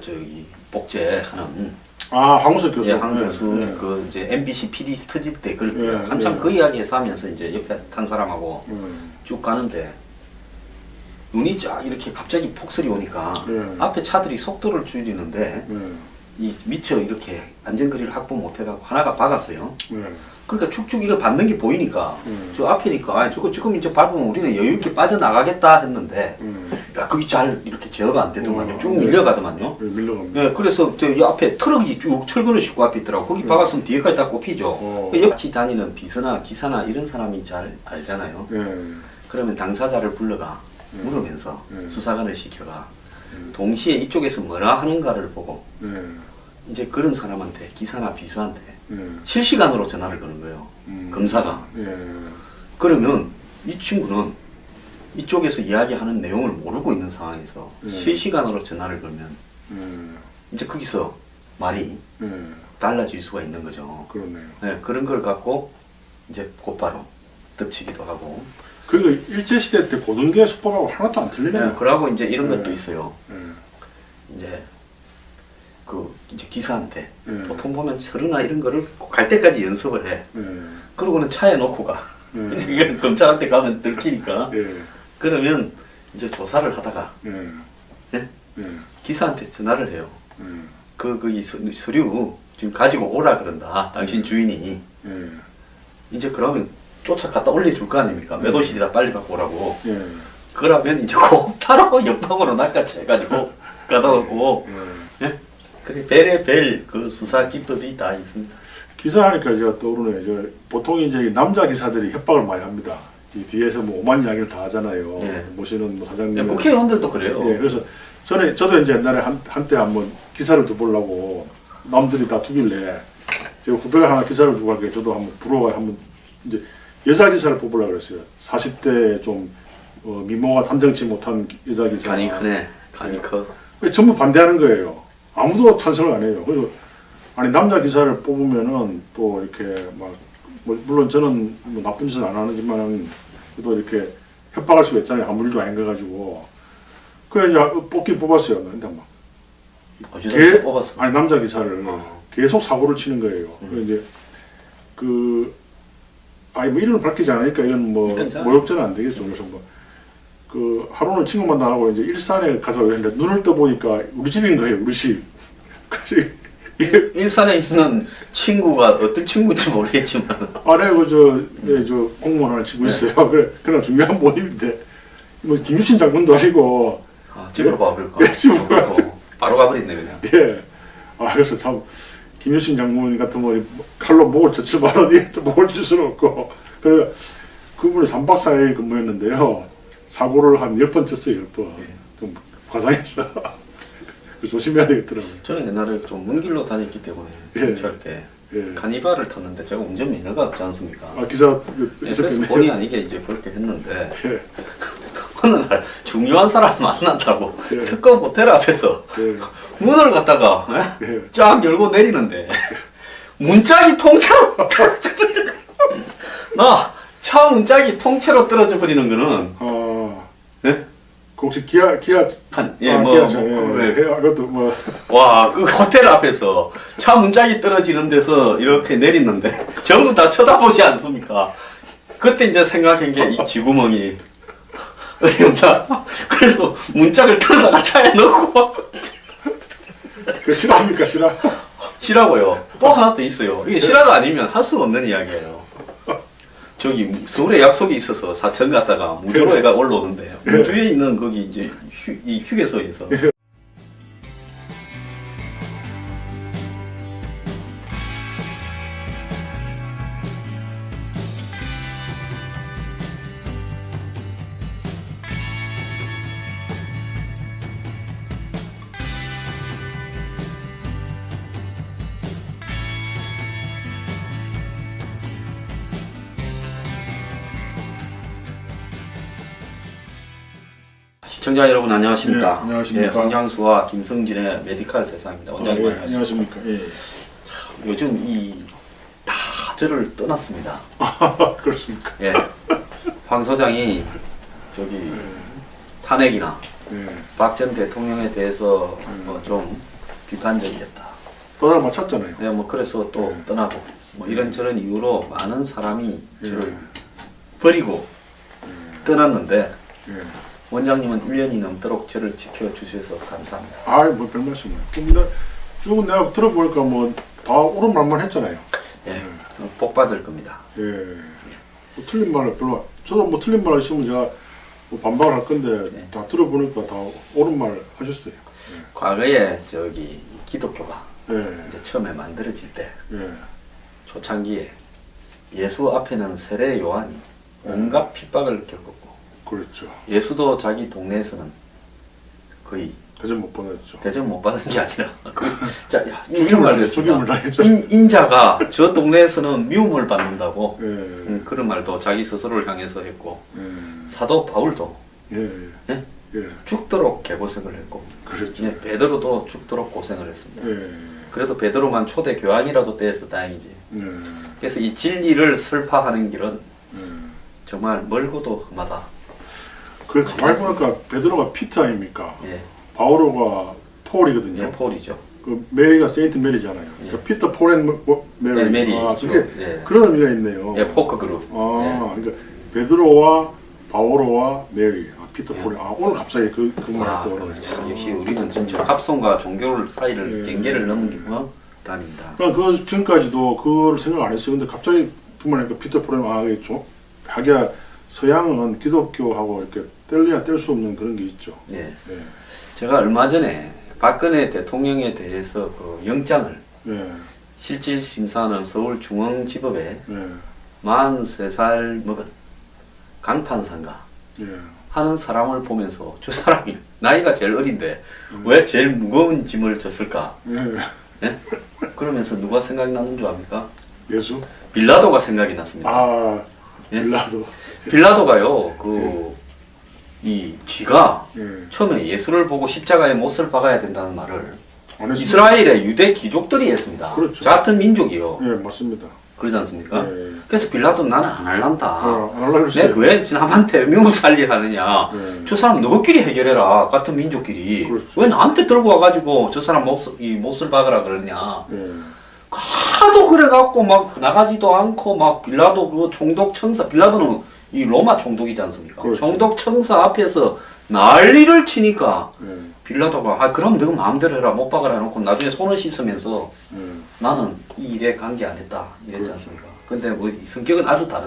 저기 복제하는 황우석 교수. 예, 황 교수 네. 그 이제 MBC PD 스터디 때 그럴 때 네, 한참 네. 그 이야기해서 하면서 이제 옆에 탄 사람하고 쭉 가는데 눈이 쫙 이렇게 갑자기 폭설이 오니까 앞에 차들이 속도를 줄이는데 이 미처 이렇게 안전거리를 확보 못해가고 하나가 박았어요. 그러니까 축축 이걸 밟는 게 보이니까 저 앞이니까 저거 지금 이제 밟으면 우리는 여유 있게 빠져나가겠다 했는데 야 거기 잘 이렇게 제어가 안 되더만요. 쭉 밀려가더만요. 밀려갑니다. 예, 그래서 저이 앞에 트럭이 쭉 철근을 싣고 앞에 있더라고. 거기 박았으면 뒤에까지 다 꼽히죠. 그 옆에 다니는 비서나 기사나 이런 사람이 잘 알잖아요. 그러면 당사자를 불러가 물으면서 수사관을 시켜가 동시에 이쪽에서 뭐라 하는가를 보고 이제 그런 사람한테 기사나 비서한테 실시간으로 전화를 거는 거예요. 검사가. 그러면 이 친구는 이쪽에서 이야기하는 내용을 모르고 있는 상황에서 실시간으로 전화를 걸면 이제 거기서 말이 달라질 수가 있는 거죠. 그러네요. 네, 그런 걸 갖고 이제 곧바로 덮치기도 하고. 그리고 일제시대 때 고등계 수법하고 하나도 안 틀리네요. 네, 그러고 이제 이런 것도 있어요. 이제 이제 기사한테 보통 보면 서류나 이런 거를 갈 때까지 연습을 해. 그러고는 차에 놓고 가. 이제 검찰한테 가면 들키니까. 그러면 이제 조사를 하다가 예? 기사한테 전화를 해요. 이 서류 지금 가지고 오라 그런다. 당신 주인이. 이제 그러면 쫓아갔다 올려줄 거 아닙니까? 몇 호실이다 빨리 갖고 오라고. 그러면 이제 곧바로 옆방으로 낚아채 해가지고 가다 놓고. 예? 그래 별의별 그 수사 기법이 다 있습니다. 기사하니까 제가 떠오르네요. 보통 이제 남자 기사들이 협박을 많이 합니다. 이 뒤에서 뭐 오만 이야기를 다 하잖아요. 모시는 뭐 사장님. 예, 국회의원들도 그래요. 그래서 저도 이제 옛날에 한때 한번 기사를 두보려고 남들이 다 두길래 제가 후배가 하나 기사를 두고 갈게 저도 한번 부러워 한번 이제 여자 기사를 뽑으려고 그랬어요. 40대 좀 미모가 탐정치 못한 여자 기사. 간이 크네. 간이 커. 전부 반대하는 거예요. 아무도 찬성을 안 해요. 그래서 아니 남자 기사를 뽑으면은 또 이렇게 막 물론 저는 뭐 나쁜 짓은 안 하지만 또 이렇게 협박할 수가 있잖아요. 아무 일도 아닌 거 가지고. 그래 이제 뽑긴 뽑았어요. 근데 막 뽑았어. 아니 남자 기사를 계속 사고를 치는 거예요. 그래서 이제 뭐 이름을 밝히지 않으니까 이건 뭐 모욕죄는 안 되겠죠. 그래서 하루는 친구 만나고 이제 일산에 가서 그랬는데 눈을 떠 보니까 우리 집인 거예요. 우리 집. 그래서 일산에 있는 친구가 어떤 친구인지 모르겠지만 아래 저 공무원 하나 친구 있어요. 그래 그냥 중요한 모임인데 뭐 김유신 장군도 아니고 집으로 가버릴까? 집으로 가고 바로 가버렸네 그냥. 그래서 참 김유신 장군 같은 뭐 칼로 목을 젖혀 말하니 목을 칠 수는 없고 그래 그분이 3박 4일 근무했는데요. 사고를 한 10번 쳤어요. 10번. 예. 좀 과장했어. 조심해야 되겠더라고요. 저는 옛날에 좀 먼 길로 다녔기 때문에 예. 경찰 때 예. 카니발을 탔는데 제가 운전면허가 없지 않습니까? 아 기사 예, 그래서 본의 아니게 이제 그렇게 했는데 예. 어느 날 중요한 사람 만난다고 예. 특급 호텔 앞에서 예. 문을 갖다가 예. 쫙 열고 내리는데 문짝이 통째로 떨어져 버리는 거야. 나 차 문짝이 통째로 떨어져 버리는 거는 예? 그 혹시 기아 기아차 기아차 예. 그것도 뭐 와, 그 호텔 앞에서 차 문짝이 떨어지는 데서 이렇게 내리는데 전부 다 쳐다보지 않습니까? 그때 이제 생각한 게 이 쥐구멍이 어디 없나? 그래서 문짝을 뜯어다가 차에 넣고 그 실화입니까 실화? 실화고요. 또 하나 더 있어요. 이게 실화가 아니면 할 수가 없는 이야기예요. 저기 서울에 약속이 있어서 사천 갔다가 무주로 애가 올라오는데 무주에 있는 거기 이제 이 휴게소에서 시청자 여러분 안녕하십니까? 예, 안녕하십니까? 예, 황양수와 김성진의 메디칼 세상입니다. 원장님 안녕하십니까? 안녕하십니까? 예. 요즘 다 저를 떠났습니다. 그렇습니까? 예, 황 소장이 저기 탄핵이나 예. 박 전 대통령에 대해서 좀 비판적이었다. 또 다른 말 찾잖아요. 네, 뭐 그래서 또 떠나고 뭐 이런저런 이유로 많은 사람이 저를 버리고 떠났는데 예. 원장님은 1년이 넘도록 저를 지켜주셔서 감사합니다. 아이 뭐 별말씀이에요. 근데 쭉 내가 들어보니까 뭐 다 옳은 말만 했잖아요. 예, 복 받을 겁니다. 예. 뭐 틀린 말을 별로 저도 뭐 틀린 말 있으면 제가 뭐 반박을 할 건데 네. 다 들어보니까 다 옳은 말 하셨어요. 과거에 저기 기독교가 예. 이제 처음에 만들어질 때 예. 초창기에 예수 앞에는 세례 요한이 온갖 핍박을 겪었고 그렇죠. 예수도 자기 동네에서는 거의 대전 못 보냈죠. 대접 못 받은 게 아니라 거의 죽임을 죽임을 당했죠. 인자가 저 동네에서는 미움을 받는다고 예. 그런 말도 자기 스스로를 향해서 했고 예. 사도 바울도 예. 예? 예. 죽도록 개고생을 했고 그렇죠. 예, 베드로도 죽도록 고생을 했습니다. 예. 그래도 베드로만 초대 교황이라도 돼서 다행이지. 예. 그래서 이 진리를 설파하는 길은 예. 정말 멀고도 험하다. 그 가만히 보니까 베드로가 피터 아닙니까? 예, 바오로가 폴이거든요. 예, 폴이죠. 그 메리가 세인트 메리잖아요. 예. 그러니까 피터 폴앤 메리. 예, 메리. 아, 그게 예. 그런 의미가 있네요. 예, 포크 그룹. 아, 그러니까 베드로와 바오로와 메리. 아, 피터 예. 폴이. 아, 오늘 갑자기 그 말을 아, 또. 참, 역시 우리는 진짜 합성과 종교 사이를 예. 경계를 넘기고 다닌다. 그러니까 그 전까지도 그걸 생각 안 했어요. 근데 갑자기 정말 그 피터 폴은 아, 이게 좀 하기야 서양은 기독교하고 이렇게 뗄래야 뗄 수 없는 그런 게 있죠. 예. 예. 제가 얼마 전에 박근혜 대통령에 대해서 그 영장을 예. 실질 심사하는 서울중앙지법에 예. 43살 먹은 강판상가 예. 하는 사람을 보면서 저 사람이 나이가 제일 어린데 왜 제일 무거운 짐을 졌을까? 예. 예? 그러면서 누가 생각이 나는 줄 압니까? 예수? 빌라도가 생각이 났습니다. 아, 예? 빌라도. 빌라도가요, 이 쥐가 예. 처음에 예수를 보고 십자가에 못을 박아야 된다는 말을 안 했습니다. 이스라엘의 유대 귀족들이 했습니다. 그렇죠. 저 같은 민족이요. 예, 맞습니다. 그러지 않습니까? 예. 그래서 빌라도 나는 안 할란다. 안 하려고 했어요. 내가 왜 남한테 미국 살리 하느냐. 예. 저 사람 너희끼리 해결해라. 같은 민족끼리. 그렇죠. 왜 나한테 들고 와가지고 저 사람 못을 박으라 그러냐. 예. 하도 그래갖고 막 나가지도 않고 막 빌라도 그 총독 청사, 빌라도는 이 로마 총독이지 않습니까? 그렇죠. 총독 청사 앞에서 난리를 치니까 예. 빌라도가 아 그럼 너 마음대로 해라 못 박으라 해놓고 나중에 손을 씻으면서 예. 나는 이 일에 관계 안 했다 이랬지 않습니까? 근데 뭐 성격은 아주 다른